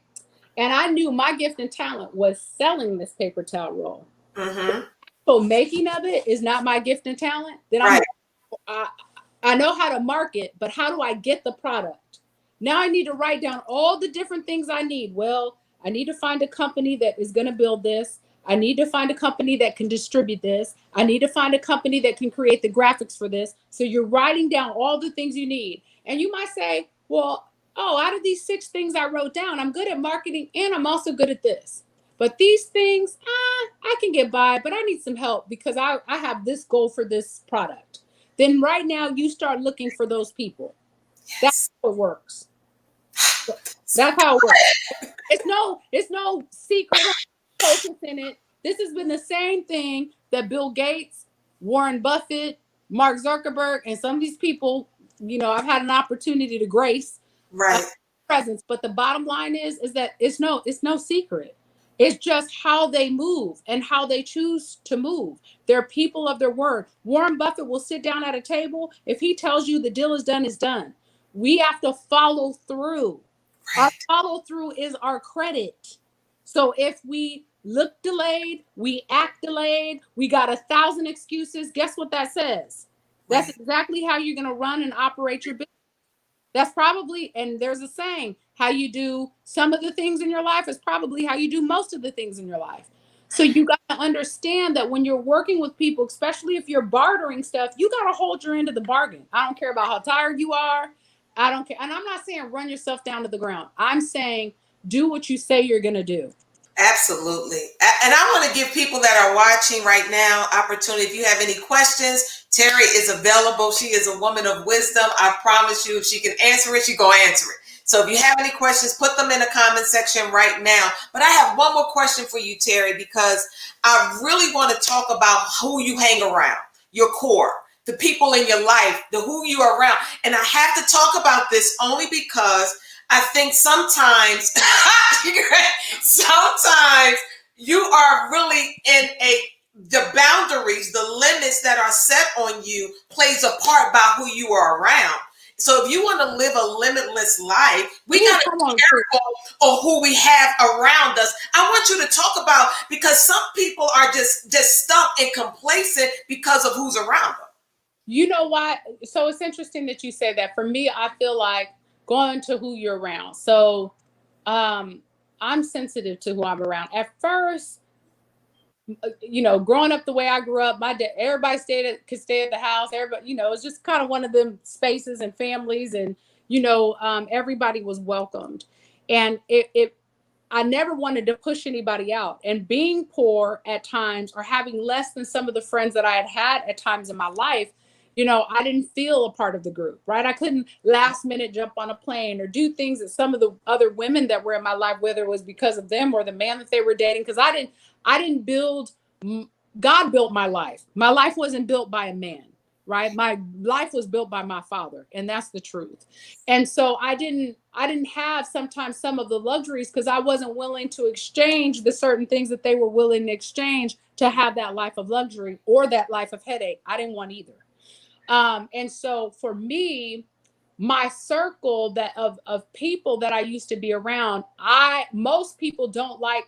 And I knew my gift and talent was selling this paper towel roll. Mm-hmm. So making of it is not my gift and talent. Then I know how to market, but how do I get the product? Now I need to write down all the different things I need. Well, I need to find a company that is going to build this. I need to find a company that can distribute this. I need to find a company that can create the graphics for this. So you're writing down all the things you need. And you might say, well, out of these 6 things I wrote down, I'm good at marketing and I'm also good at this. But these things, I can get by, but I need some help because I have this goal for this product. Then right now you start looking for those people. That's how it works. That's how it works. It's no secret focus in it. This has been the same thing that Bill Gates, Warren Buffett, Mark Zuckerberg, and some of these people, I've had an opportunity to grace. Right. presence. But the bottom line is that it's no secret. It's just how they move and how they choose to move. They're people of their word. Warren Buffett will sit down at a table. If he tells you the deal is done, it's done. We have to follow through. Our Right. follow through is our credit. So if we look delayed, we act delayed, we got 1,000 excuses, guess what that says? That's Right. exactly how you're going to run and operate your business. That's probably, and there's a saying, how you do some of the things in your life is probably how you do most of the things in your life. So you got to understand that when you're working with people, especially if you're bartering stuff, you got to hold your end of the bargain. I don't care about how tired you are. I don't care. And I'm not saying run yourself down to the ground. I'm saying do what you say you're going to do. Absolutely. And I want to give people that are watching right now opportunity. If you have any questions, Terri is available. She is a woman of wisdom. I promise you, if she can answer it, she's going to answer it. So if you have any questions, put them in the comment section right now. But I have one more question for you, Terri, because I really want to talk about who you hang around, your core, the people in your life, the who you are around. And I have to talk about this only because I think sometimes, sometimes you are really in the boundaries, the limits that are set on you plays a part by who you are around. So if you want to live a limitless life, we got to Come be on, careful of who we have around us. I want you to talk about, because some people are just stuck and complacent because of who's around them. you know what? So it's interesting that you say that. For me, I feel like going to who you're around. So um, I'm sensitive to who I'm around. At first, growing up the way I grew up, my dad, everybody could stay at the house. Everybody, it's just kind of one of them spaces and families, and everybody was welcomed. And I never wanted to push anybody out. And being poor at times, or having less than some of the friends that I had at times in my life, I didn't feel a part of the group, right? I couldn't last minute jump on a plane or do things that some of the other women that were in my life, whether it was because of them or the man that they were dating, because I didn't build. God built my life. My life wasn't built by a man, right? My life was built by my father, and that's the truth. And so I didn't have sometimes some of the luxuries because I wasn't willing to exchange the certain things that they were willing to exchange to have that life of luxury or that life of headache. I didn't want either. And so for me, my circle of people that I used to be around, most people don't like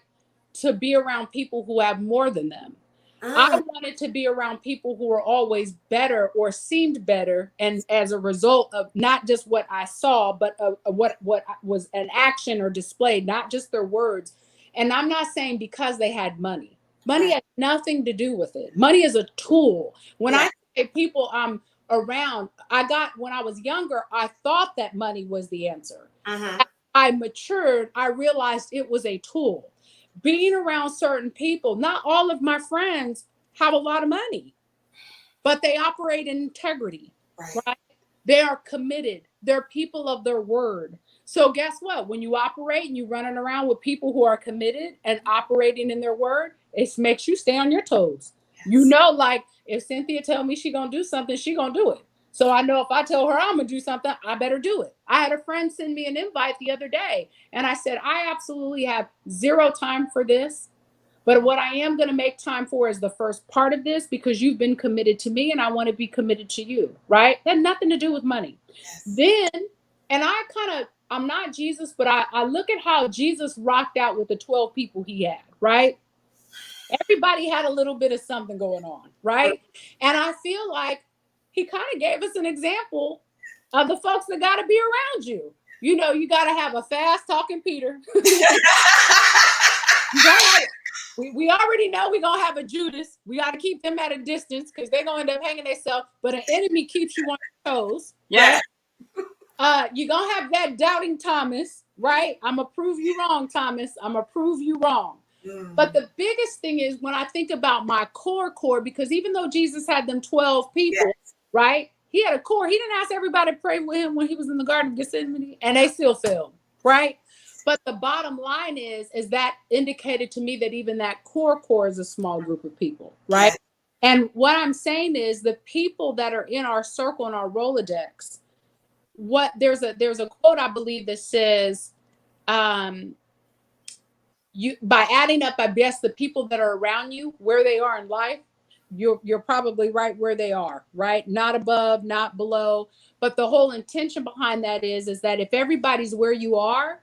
to be around people who have more than them. I Mm, wanted to be around people who were always better or seemed better, and as a result of not just what I saw, but what was an action or displayed, not just their words. And I'm not saying because they had money. Money right. has nothing to do with it. Money is a tool. When Yeah. I say people I'm around, when I was younger, I thought that money was the answer. Mm-hmm. As I matured, I realized it was a tool. Being around certain people, not all of my friends have a lot of money, but they operate in integrity, Right. right? They are committed. They're people of their word. So guess what? When you operate and you're running around with people who are committed and operating in their word, it makes you stay on your toes. Yes. Like if Cynthia tell me she gonna do something, she gonna do it. So I know if I tell her I'm gonna do something, I better do it. I had a friend send me an invite the other day, and I said I absolutely have zero time for this. But what I am going to make time for is the first part of this because you've been committed to me and I want to be committed to you, right? That had nothing to do with money. Yes. Then, and I'm not Jesus, but I look at how Jesus rocked out with the 12 people he had, right? Everybody had a little bit of something going on, right? And I feel like he kind of gave us an example of the folks that got to be around you. You got to have a fast talking Peter. You gotta have, we already know we're gonna have a Judas. We got to keep them at a distance because they're gonna end up hanging themselves. But an enemy keeps you on your toes, Yeah. right? You're gonna have that doubting Thomas, right? I'm gonna prove you wrong, Thomas. I'm gonna prove you wrong. But Mm. the biggest thing is when I think about my core, because even though Jesus had them 12 Yeah. people, right? He had a core. He didn't ask everybody to pray with him when he was in the Garden of Gethsemane, and they still failed, right? But the bottom line is that indicated to me that even that core is a small group of people, right? Yeah. And what I'm saying is the people that are in our circle and our Rolodex, there's a quote I believe that says, um, you by adding up, I guess, the people that are around you, where they are in life, you're probably right where they are, right? Not above, not below. But the whole intention behind that is that if everybody's where you are,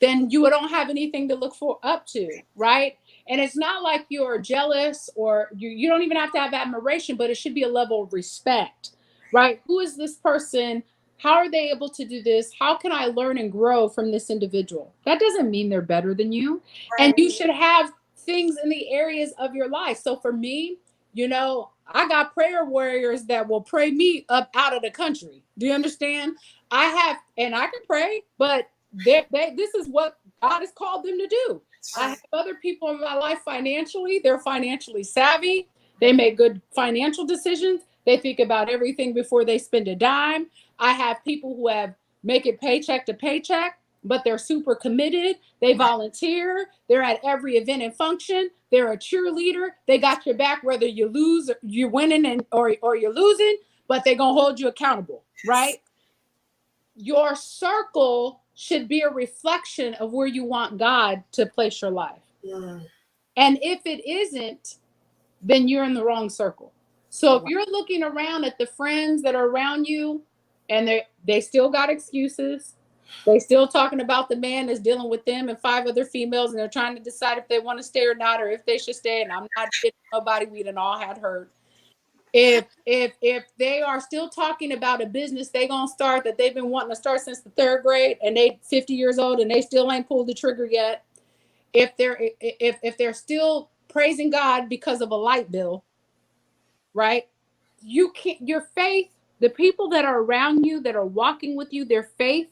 then you don't have anything to look for up to, right? And it's not like you're jealous, or you don't even have to have admiration, but it should be a level of respect, right? Who is this person? How are they able to do this? How can I learn and grow from this individual? That doesn't mean they're better than you. And Right. you should have things in the areas of your life. So for me, I got prayer warriors that will pray me up out of the country. Do you understand? I have, and I can pray, but this is what God has called them to do. I have other people in my life financially. They're financially savvy. They make good financial decisions. They think about everything before they spend a dime. I have people who have make it paycheck to paycheck, but they're super committed. They volunteer. They're at every event and function. They're a cheerleader. They got your back whether you lose, you're winning, or you're losing, but they're gonna hold you accountable, right? Your circle should be a reflection of where you want God to place your life. Mm. And if it isn't, then you're in the wrong circle. So if you're looking around at the friends that are around you and they still got excuses, they still talking about the man that's dealing with them and five other females, and they're trying to decide if they want to stay or not, or if they should stay. And I'm not kidding nobody, we done all had hurt. If they are still talking about a business they gonna start that they've been wanting to start since the third grade, and they 50 years old and they still ain't pulled the trigger yet, if they're still praising God because of a light bill, right? You can't, your faith, the people that are around you that are walking with you, their faith,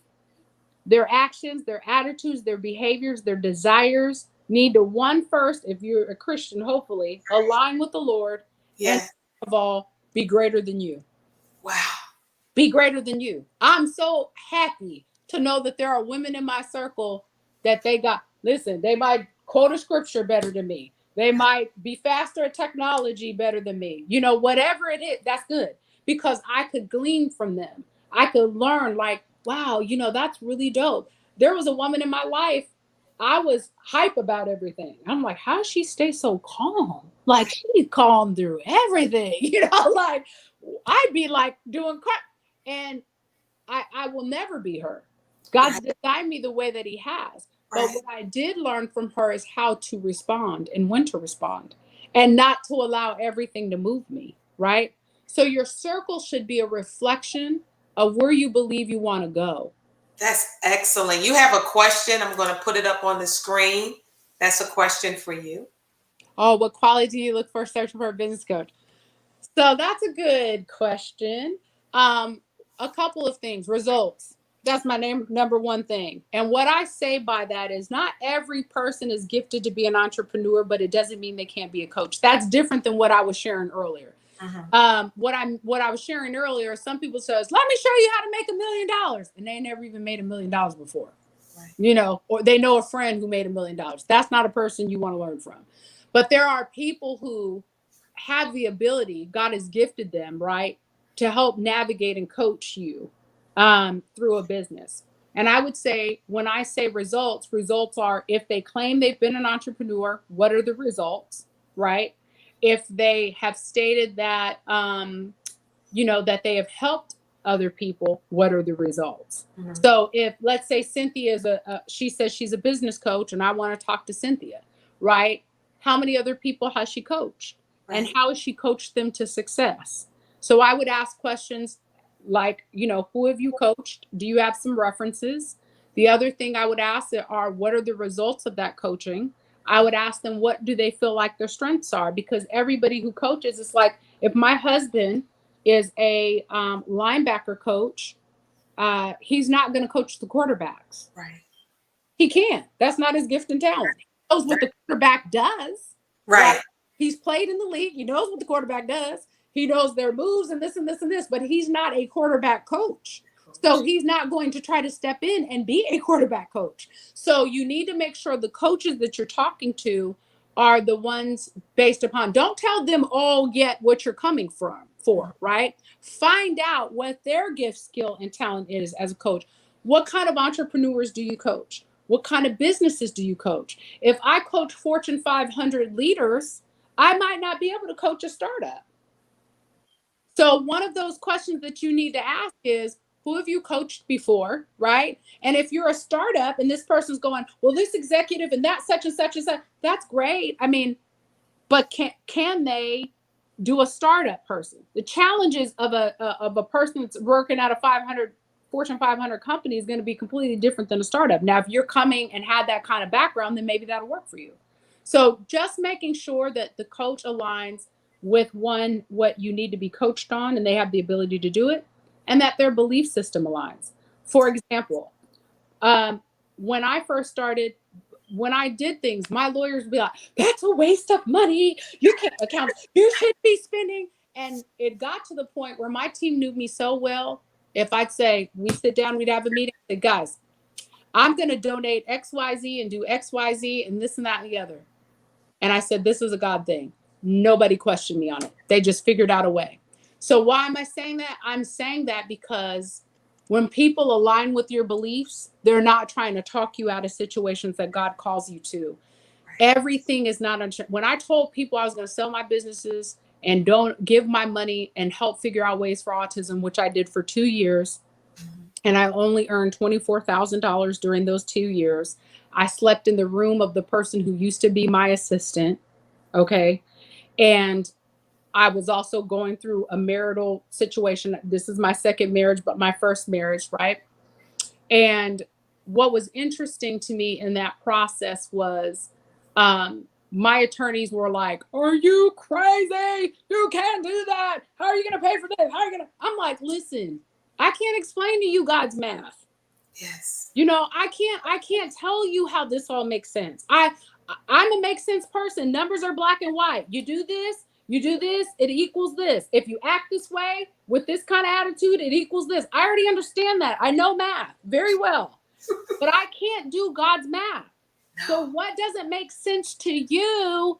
their actions, their attitudes, their behaviors, their desires need to, one, first, if you're a Christian, hopefully align with the Lord, and Yes. of all, be greater than you. Wow. Be greater than you. I'm so happy to know that there are women in my circle that listen, they might quote a scripture better than me. They might be faster at technology better than me. Whatever it is, that's good, because I could glean from them. I could learn, like, wow, that's really dope. There was a woman in my life, I was hype about everything. I'm like, how does she stay so calm? Like, she's calm through everything, like I'd be like doing crap, and I will never be her. God's Right. designed me the way that He has. But Right. what I did learn from her is how to respond and when to respond, and not to allow everything to move me, right? So your circle should be a reflection of where you believe you want to go. That's excellent. You have a question. I'm going to put it up on the screen. That's a question for you. Oh, what quality do you look for searching for a business coach? So that's a good question. Um, a couple of things. Results. That's my number one thing. And what I say by that is, not every person is gifted to be an entrepreneur, but it doesn't mean they can't be a coach. That's different than what I was sharing earlier. Mhm. What I was sharing earlier, some people says, let me show you how to make $1 million. And they never even made $1 million before. Right. Or they know a friend who made $1 million. That's not a person you want to learn from. But there are people who have the ability, God has gifted them, right, to help navigate and coach you through a business. And I would say, when I say results are, if they claim they've been an entrepreneur, what are the results, right? If they have stated that, that they have helped other people, what are the results? Mm-hmm. So if, let's say, Cynthia she says she's a business coach and I want to talk to Cynthia, right? How many other people has she coached? Right. And how has she coached them to success? So I would ask questions like, who have you coached? Do you have some references? The other thing I would ask are, what are the results of that coaching? I would ask them, what do they feel like their strengths are? Because everybody who coaches, it's like, if my husband is a linebacker coach, he's not going to coach the quarterbacks. Right. He can't. That's not his gift and talent. He knows what the quarterback does. Right. He's played in the league. He knows what the quarterback does. He knows their moves and this and this and this, but he's not a quarterback coach. So he's not going to try to step in and be a quarterback coach. So you need to make sure the coaches that you're talking to are the ones based upon, don't tell them all yet what you're coming from. for, right? Find out what their gift, skill, and talent is as a coach. What kind of entrepreneurs do you coach? What kind of businesses do you coach? If I coach Fortune 500 leaders, I might not be able to coach a startup. So one of those questions that you need to ask is, who have you coached before, right? And if you're a startup and this person's going, well, this executive and that such and such, that's great. I mean, but can they do a startup person? The challenges of a person that's working at a 500 Fortune 500 company is going to be completely different than a startup. Now, if you're coming and had that kind of background, then maybe that'll work for you. So just making sure that the coach aligns with one, what you need to be coached on, and they have the ability to do it, and that their belief system aligns. For example, when I first started, when I did things, my lawyers would be like, that's a waste of money. You can't account. You should be spending. And it got to the point where my team knew me so well. If I'd say, we sit down, we'd have a meeting. I said, guys, I'm going to donate XYZ and do XYZ and this and that and the other. And I said, this is a God thing. Nobody questioned me on it. They just figured out a way. So why am I saying that? I'm saying that because when people align with your beliefs, they're not trying to talk you out of situations that God calls you to. Everything is not when I told people I was going to sell my businesses and don't give my money and help figure out ways for autism, which I did for 2 years, and I only earned $24,000 during those 2 years. I slept in the room of the person who used to be my assistant. Okay. And I was also going through a marital situation. This is my second marriage, but my first marriage, right? And what was interesting to me in that process was my attorneys were like, are you crazy? You can't do that. How are you going to pay for this? How are you going to? I'm like, listen, I can't explain to you God's math. Yes. You know, I can't tell you how this all makes sense. I'm a make sense person. Numbers are black and white. You do this, it equals this. If you act this way with this kind of attitude, it equals this. I already understand that. I know math very well, but I can't do God's math. No. So what doesn't make sense to you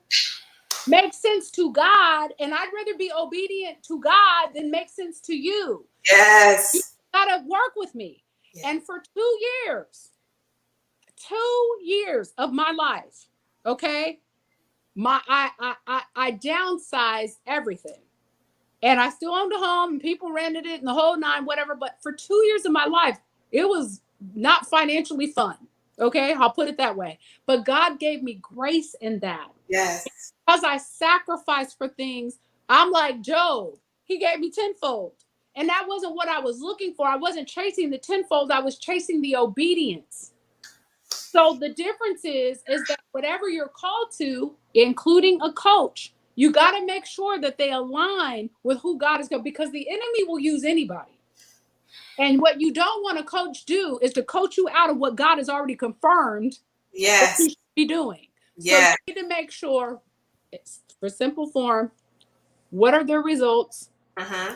makes sense to God, and I'd rather be obedient to God than make sense to you. Yes. You gotta work with me. Yeah. And for 2 years of my life, okay, I downsized everything, and I still owned a home, and people rented it, and the whole nine, whatever. But for 2 years of my life, it was not financially fun. Okay, I'll put it that way. But God gave me grace in that. Yes. Because I sacrificed for things, I'm like Job. He gave me tenfold. And that wasn't what I was looking for. I wasn't chasing the tenfold. I was chasing the obedience. So the difference is that whatever you're called to, including a coach, you got to make sure that they align with who God is going, because the enemy will use anybody. And what you don't want a coach do is to coach you out of what God has already confirmed. Yes. What you should be doing. Yeah. So you need to make sure, it's for simple form, what are their results? Uh-huh.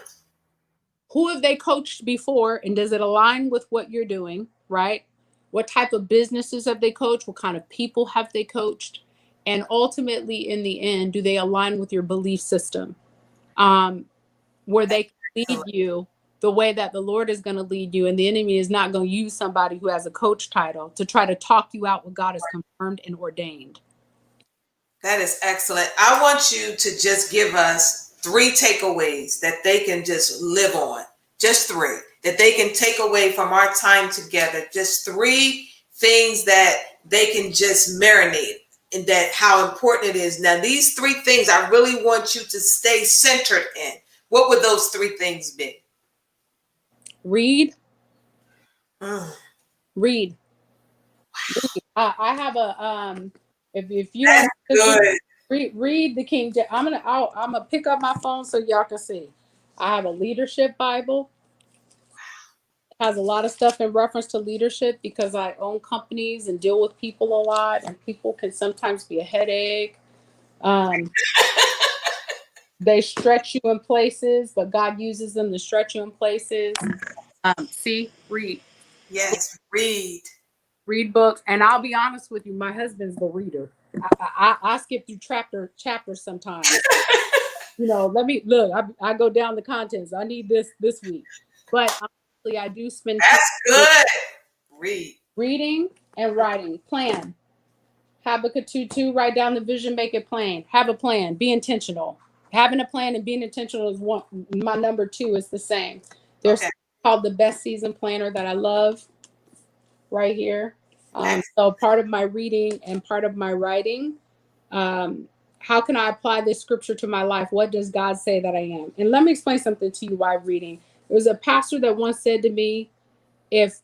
Who have they coached before, and does it align with what you're doing, right? What type of businesses have they coached? What kind of people have they coached? And ultimately, in the end, do they align with your belief system? Where they can lead you the way that the Lord is going to lead you, and the enemy is not going to use somebody who has a coach title to try to talk you out what God has confirmed and ordained. That is excellent. I want you to just give us 3 takeaways that they can just live on. Just 3 that they can take away from our time together. Just 3 things that they can just marinate, and that how important it is. Now, these 3 things I really want you to stay centered in. What would those 3 things be? Read. Read. I have a if you That's don't good. read the King James. I'm gonna pick up my phone so y'all can see. I have a leadership Bible. It has a lot of stuff in reference to leadership because I own companies and deal with people a lot, and people can sometimes be a headache. They stretch you in places, but God uses them to stretch you in places. Read. Yes, read. Read books, and I'll be honest with you, my husband's the reader. I skip through chapters sometimes. Let me look. I go down the contents. I need this week. But honestly, I do spend time That's good. Read. reading and writing. Plan. Habakkuk 2:2, write down the vision, make it plain. Have a plan. Be intentional. Having a plan and being intentional is one. My number two is the same. There's Okay. something called the best season planner that I love right here. Excellent. So part of my reading and part of my writing. Um, how can I apply this scripture to my life? What does God say that I am? And let me explain something to you while reading. There was a pastor that once said to me, if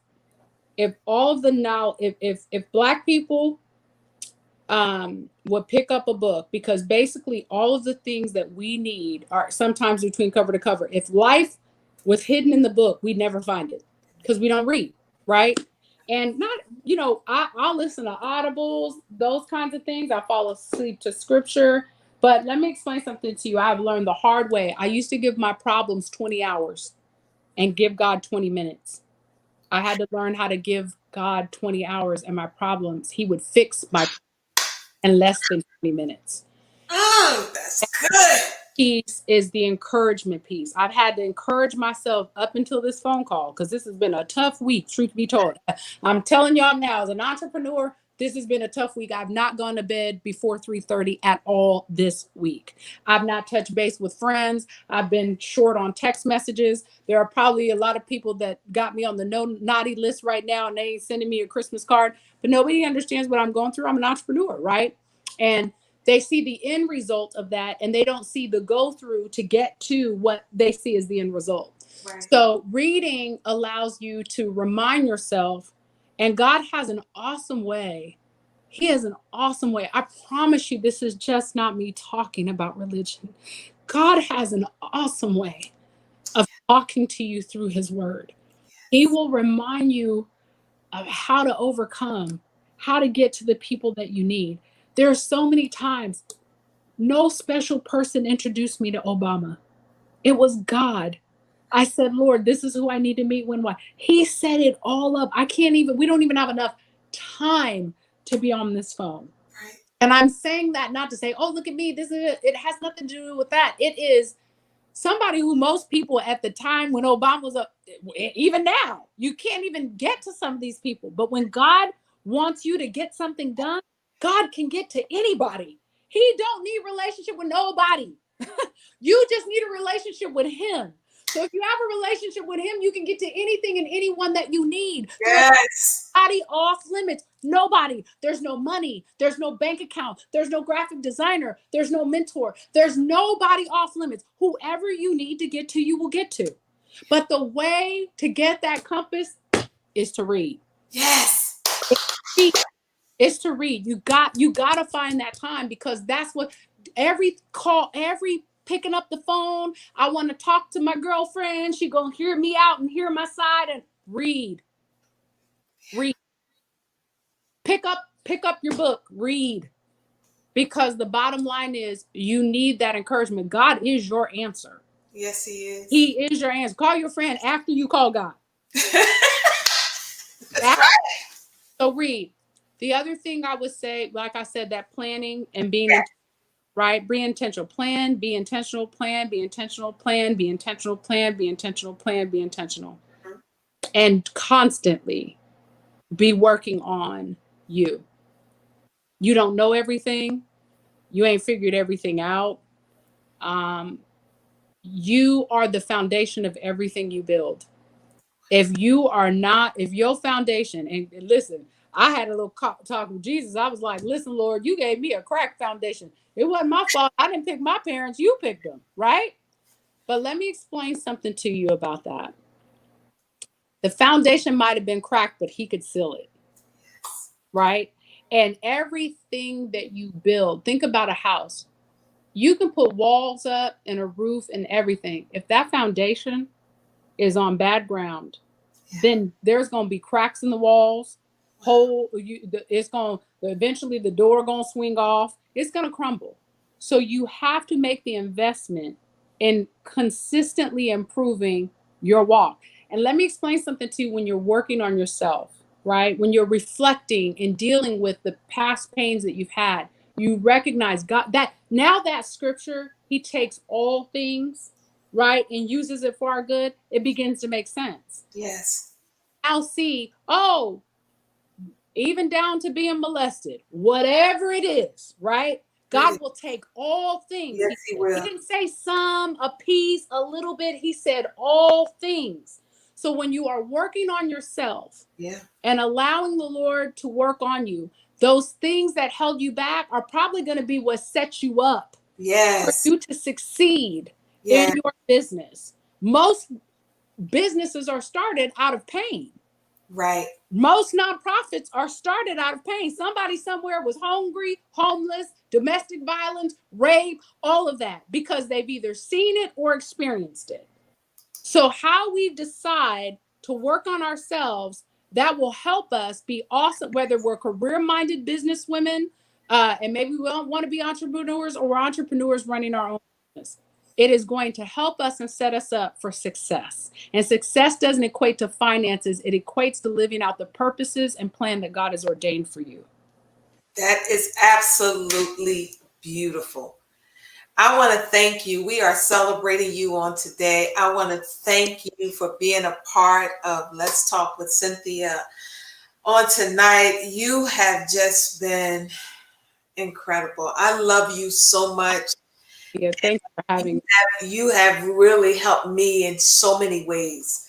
all of the now if black people would pick up a book, because basically all of the things that we need are sometimes between cover to cover. If life was hidden in the book, we'd never find it because we don't read, right? And not, I'll listen to audibles, those kinds of things. I fall asleep to scripture. But let me explain something to you. I've learned the hard way. I used to give my problems 20 hours and give God 20 minutes. I had to learn how to give God 20 hours and my problems. He would fix my in less than 20 minutes. That's good. Piece is the encouragement piece. I've had to encourage myself up until this phone call because this has been a tough week, truth be told. I'm telling y'all now, as an entrepreneur, this has been a tough week. I've not gone to bed before 3:30 at all this week. I've not touched base with friends. I've been short on text messages. There are probably a lot of people that got me on the no naughty list right now and they ain't sending me a Christmas card, but nobody understands what I'm going through. I'm an entrepreneur, right? And they see the end result of that and they don't see the go through to get to what they see as the end result. Right. So reading allows you to remind yourself, and God has an awesome way. He has an awesome way. I promise you, this is just not me talking about religion. God has an awesome way of talking to you through his word. He will remind you of how to overcome, how to get to the people that you need. There are so many times no special person introduced me to Obama. It was God. I said, Lord, this is who I need to meet when why. He set it all up. We don't even have enough time to be on this phone. Right. And I'm saying that not to say, oh, look at me. This is it. It has nothing to do with that. It is somebody who most people at the time when Obama was up, even now, you can't even get to some of these people. But when God wants you to get something done, God can get to anybody. He don't need relationship with nobody. You just need a relationship with him. So if you have a relationship with him, you can get to anything and anyone that you need. Yes. Nobody off limits. Nobody. There's no money. There's no bank account. There's no graphic designer. There's no mentor. There's nobody off limits. Whoever you need to get to, you will get to. But the way to get that compass is to read. Yes. It's to read. You got to find that time, because that's what every call, every picking up the phone. I want to talk to my girlfriend. She gonna hear me out and hear my side and read. Read. Pick up your book. Read. Because the bottom line is you need that encouragement. God is your answer. Yes, he is. He is your answer. Call your friend after you call God. That's right. So read. The other thing I would say, like I said, that planning and being right, be intentional. Plan, be intentional, plan, be intentional, plan, be intentional, plan, be intentional, plan, be intentional. Mhm. And constantly be working on you. You don't know everything. You ain't figured everything out. Um, you are the foundation of everything you build. If you are not, if your foundation, and listen, I had a little talk with Jesus. I was like, listen, Lord, you gave me a crack foundation. It wasn't my fault. I didn't pick my parents. You picked them, right? But let me explain something to you about that. The foundation might have been cracked, but he could seal it, right? And everything that you build, think about a house. You can put walls up and a roof and everything. If that foundation is on bad ground, then there's going to be cracks in the walls. It's going to eventually the door going to swing off. It's going to crumble. So you have to make the investment in consistently improving your walk. And let me explain something to you. When you're working on yourself, right? When you're reflecting and dealing with the past pains that you've had, you recognize God, that now that scripture, he takes all things, right, and uses it for our good, it begins to make sense. Yes. I'll see, oh, even down to being molested, whatever it is, right? Good. God will take all things. Yes, he He will. didn't say some, a piece, a little bit. He said all things. So when you are working on yourself Yeah. and allowing the Lord to work on you, those things that held you back are probably going to be what sets you up for Yes. you to succeed in Yeah. your business. Most businesses are started out of pain. Right. Most nonprofits are started out of pain. Somebody somewhere was hungry, homeless, domestic violence, rape, all of that, because they've either seen it or experienced it. So, how we decide to work on ourselves, that will help us be awesome, whether we're career minded business women, and maybe we don't want to be entrepreneurs, or we're entrepreneurs running our own business. It is going to help us and set us up for success. And success doesn't equate to finances, it equates to living out the purposes and plan that God has ordained for you. That is absolutely beautiful. I want to thank you. We are celebrating you on today. I want to thank you for being a part of Let's Talk with Cynthia on tonight. You have just been incredible. I love you so much. Yeah, thanks for having me. You have really helped me in so many ways.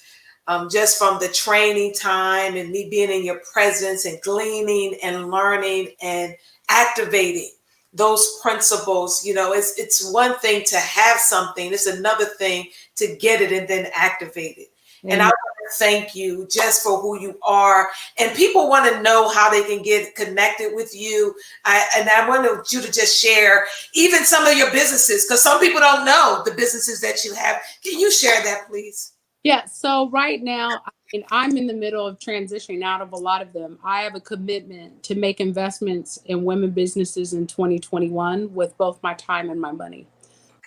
Just from the training time and me being in your presence and gleaning and learning and activating those principles. It's one thing to have something, it's another thing to get it and then activate it. And I Amen. want to thank you just for who you are. And people want to know how they can get connected with you. I wanted you to just share even some of your businesses, because some people don't know the businesses that you have. Can you share that, please? Yeah, so right now, I mean, I'm in the middle of transitioning out of a lot of them. I have a commitment to make investments in women businesses in 2021 with both my time and my money.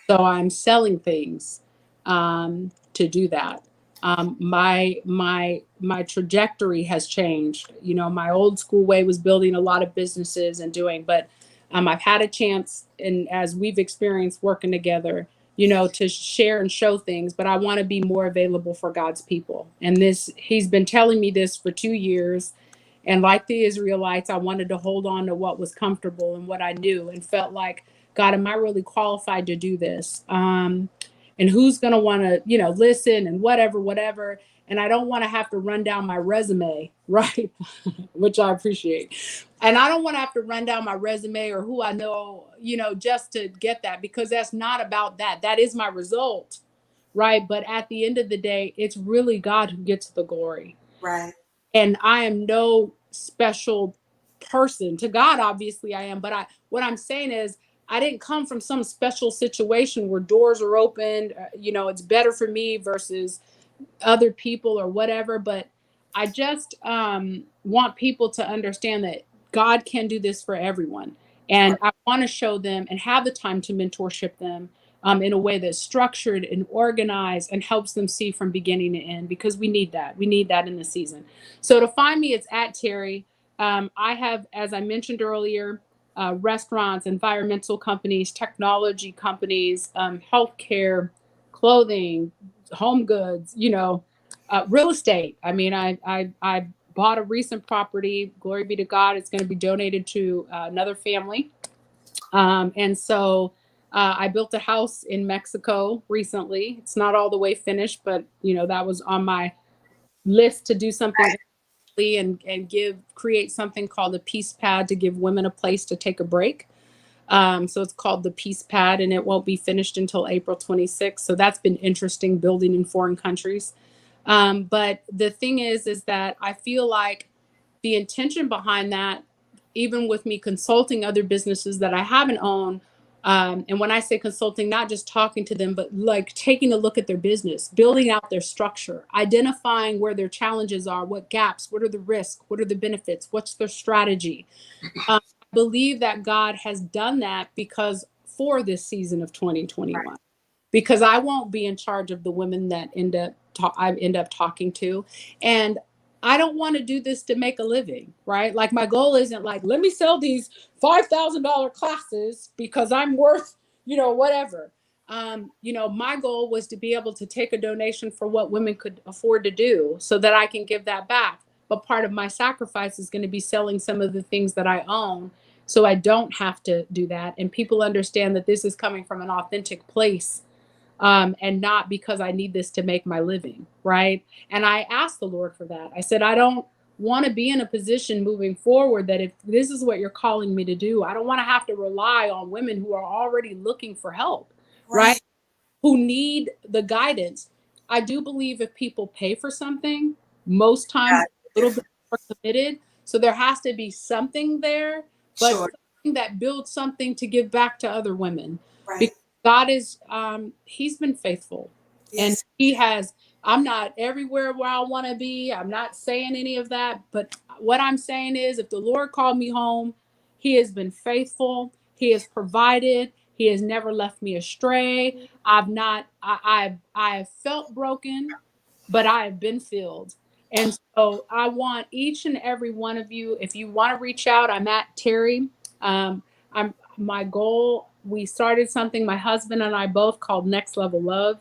So I'm selling things to do that. My trajectory has changed. You know, my old school way was building a lot of businesses and doing, but I've had a chance, and as we've experienced working together, you know, to share and show things. But I want to be more available for God's people, and this He's been telling me this for 2 years. And like the Israelites, I wanted to hold on to what was comfortable and what I knew, and felt like, God, am I really qualified to do this? And who's going to want to, you know, listen and whatever, whatever. And I don't want to have to run down my resume, right? Which I appreciate. And I don't want to have to run down my resume or who I know, you know, just to get that, because that's not about that. That is my result, right? But at the end of the day, it's really God who gets the glory. Right. And I am no special person. To God, obviously I am, but what I'm saying is, I didn't come from some special situation where doors are open, you know, it's better for me versus other people or whatever. But I just want people to understand that God can do this for everyone. And I want to show them and have the time to mentorship them in a way that's structured and organized and helps them see from beginning to end, because we need that. We need that in the season. So to find me, it's at Terri. I have, as I mentioned earlier, restaurants, environmental companies, technology companies, healthcare, clothing, home goods, you know, real estate. I mean, I bought a recent property. Glory be to God. It's going to be donated to another family. And so I built a house in Mexico recently. It's not all the way finished, but you know, that was on my list to do something and create something called a peace pad to give women a place to take a break. So it's called the Peace Pad, and it won't be finished until April 26th. So that's been interesting, building in foreign countries. But the thing is that I feel like the intention behind that, even with me consulting other businesses that I haven't owned, and when I say consulting, not just talking to them, but like taking a look at their business, building out their structure, identifying where their challenges are, what gaps, what are the risks, what are the benefits, what's their strategy. I believe that God has done that because for this season of 2021, because I won't be in charge of the women that I end up talking to. And I don't want to do this to make a living, right? Like my goal isn't like, let me sell these $5,000 classes because I'm worth, whatever. My goal was to be able to take a donation for what women could afford to do so that I can give that back. But part of my sacrifice is going to be selling some of the things that I own so I don't have to do that. And people understand that this is coming from an authentic place, and not because I need this to make my living, right? And I asked the Lord for that. I said, I don't want to be in a position moving forward that if this is what you're calling me to do, I don't want to have to rely on women who are already looking for help, right? Right. Who need the guidance. I do believe if people pay for something, most times Got a little bit different. more committed. So there has to be something there, but Sure. something that builds something to give back to other women. Right. Because God is, He's been faithful. And Yes. He has, I'm not everywhere where I want to be. I'm not saying any of that. But what I'm saying is, if the Lord called me home, He has been faithful. He has provided. He has never left me astray. I've not, I have felt broken, but I have been filled. And so I want each and every one of you, if you want to reach out, I'm at Terri. I'm my goal. We started something, my husband and I both, called Next Level Love.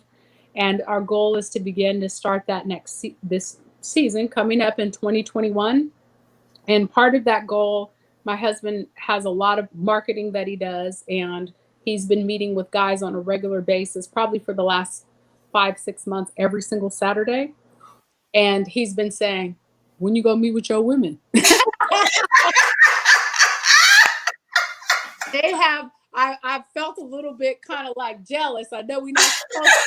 And our goal is to begin to start that this season coming up in 2021. And part of that goal, my husband has a lot of marketing that he does, and he's been meeting with guys on a regular basis, probably for the last 5, 6 months, every single Saturday. And he's been saying, when you go meet with your women? They have, I felt a little bit kind of like jealous. I know we're not supposed to,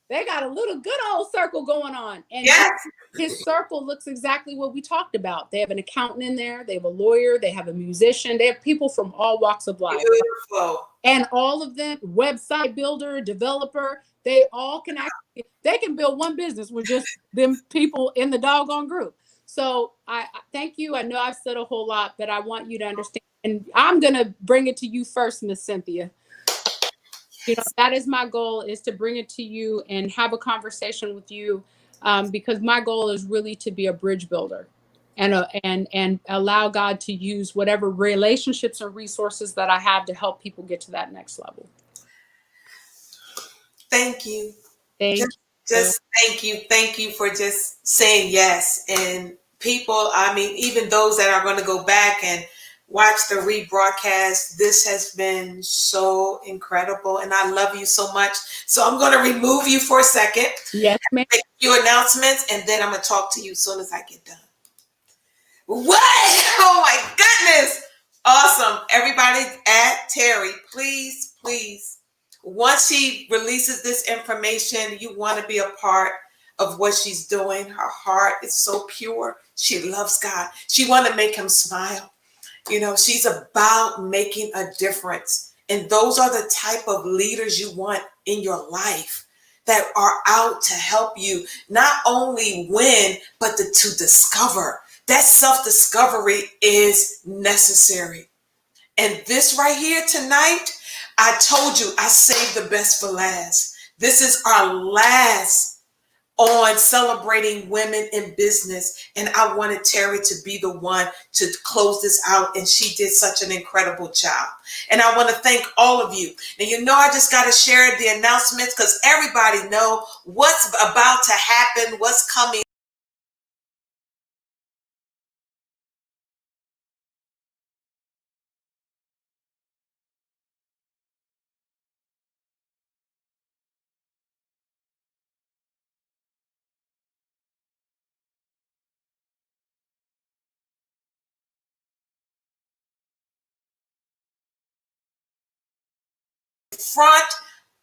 they got a little good old circle going on. And Yes. his circle looks exactly what we talked about. They have an accountant in there, they have a lawyer, they have a musician, they have people from all walks of life. Beautiful. And all of them, website builder, developer, they all can actually, they can build one business with just them people in the doggone group. So I thank you. I know I've said a whole lot, but I want you to understand. And I'm gonna bring it to you first, Miss Cynthia. That is my goal, is to bring it to you and have a conversation with you, because my goal is really to be a bridge builder, and allow God to use whatever relationships and resources that I have to help people get to that next level. Thank you. Thank Just, you. just thank you. Thank you for just saying yes. And people, I mean, even those that are going to go back and watch the rebroadcast, this has been so incredible. And I love you so much. So I'm going to remove you for a second, Yes, ma'am. make a few announcements, and then I'm going to talk to you as soon as I get done. What? Oh my goodness. Awesome. Everybody at Terri, please, please, once she releases this information, you want to be a part of what she's doing. Her heart is so pure. She loves God. She want to make him smile. She's about making a difference. And those are the type of leaders you want in your life, that are out to help you not only win, but to discover. That self-discovery is necessary. And this right here tonight, I told you, I saved the best for last. This is our last on celebrating women in business. And I wanted Terri to be the one to close this out. And she did such an incredible job. And I want to thank all of you. And I just got to share the announcements because everybody know what's about to happen, what's coming. Front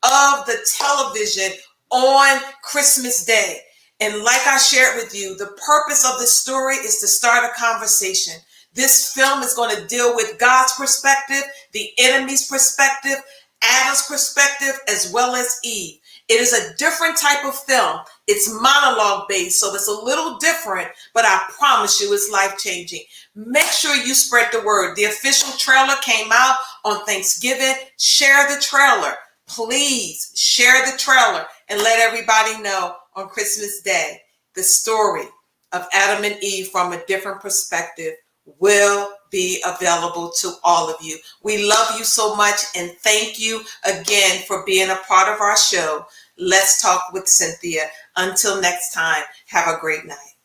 of the television on Christmas Day. And like I shared with you, the purpose of the story is to start a conversation. This film is going to deal with God's perspective, the enemy's perspective, Adam's perspective, as well as Eve. It is a different type of film. It's monologue based, so it's a little different, but I promise you it's life-changing. Make sure you spread the word. The official trailer came out on Thanksgiving. Share the trailer. Please share the trailer and let everybody know on Christmas Day the story of Adam and Eve from a different perspective will be available to all of you. We love you so much, and thank you again for being a part of our show. Let's Talk with Cynthia. Until next time, have a great night.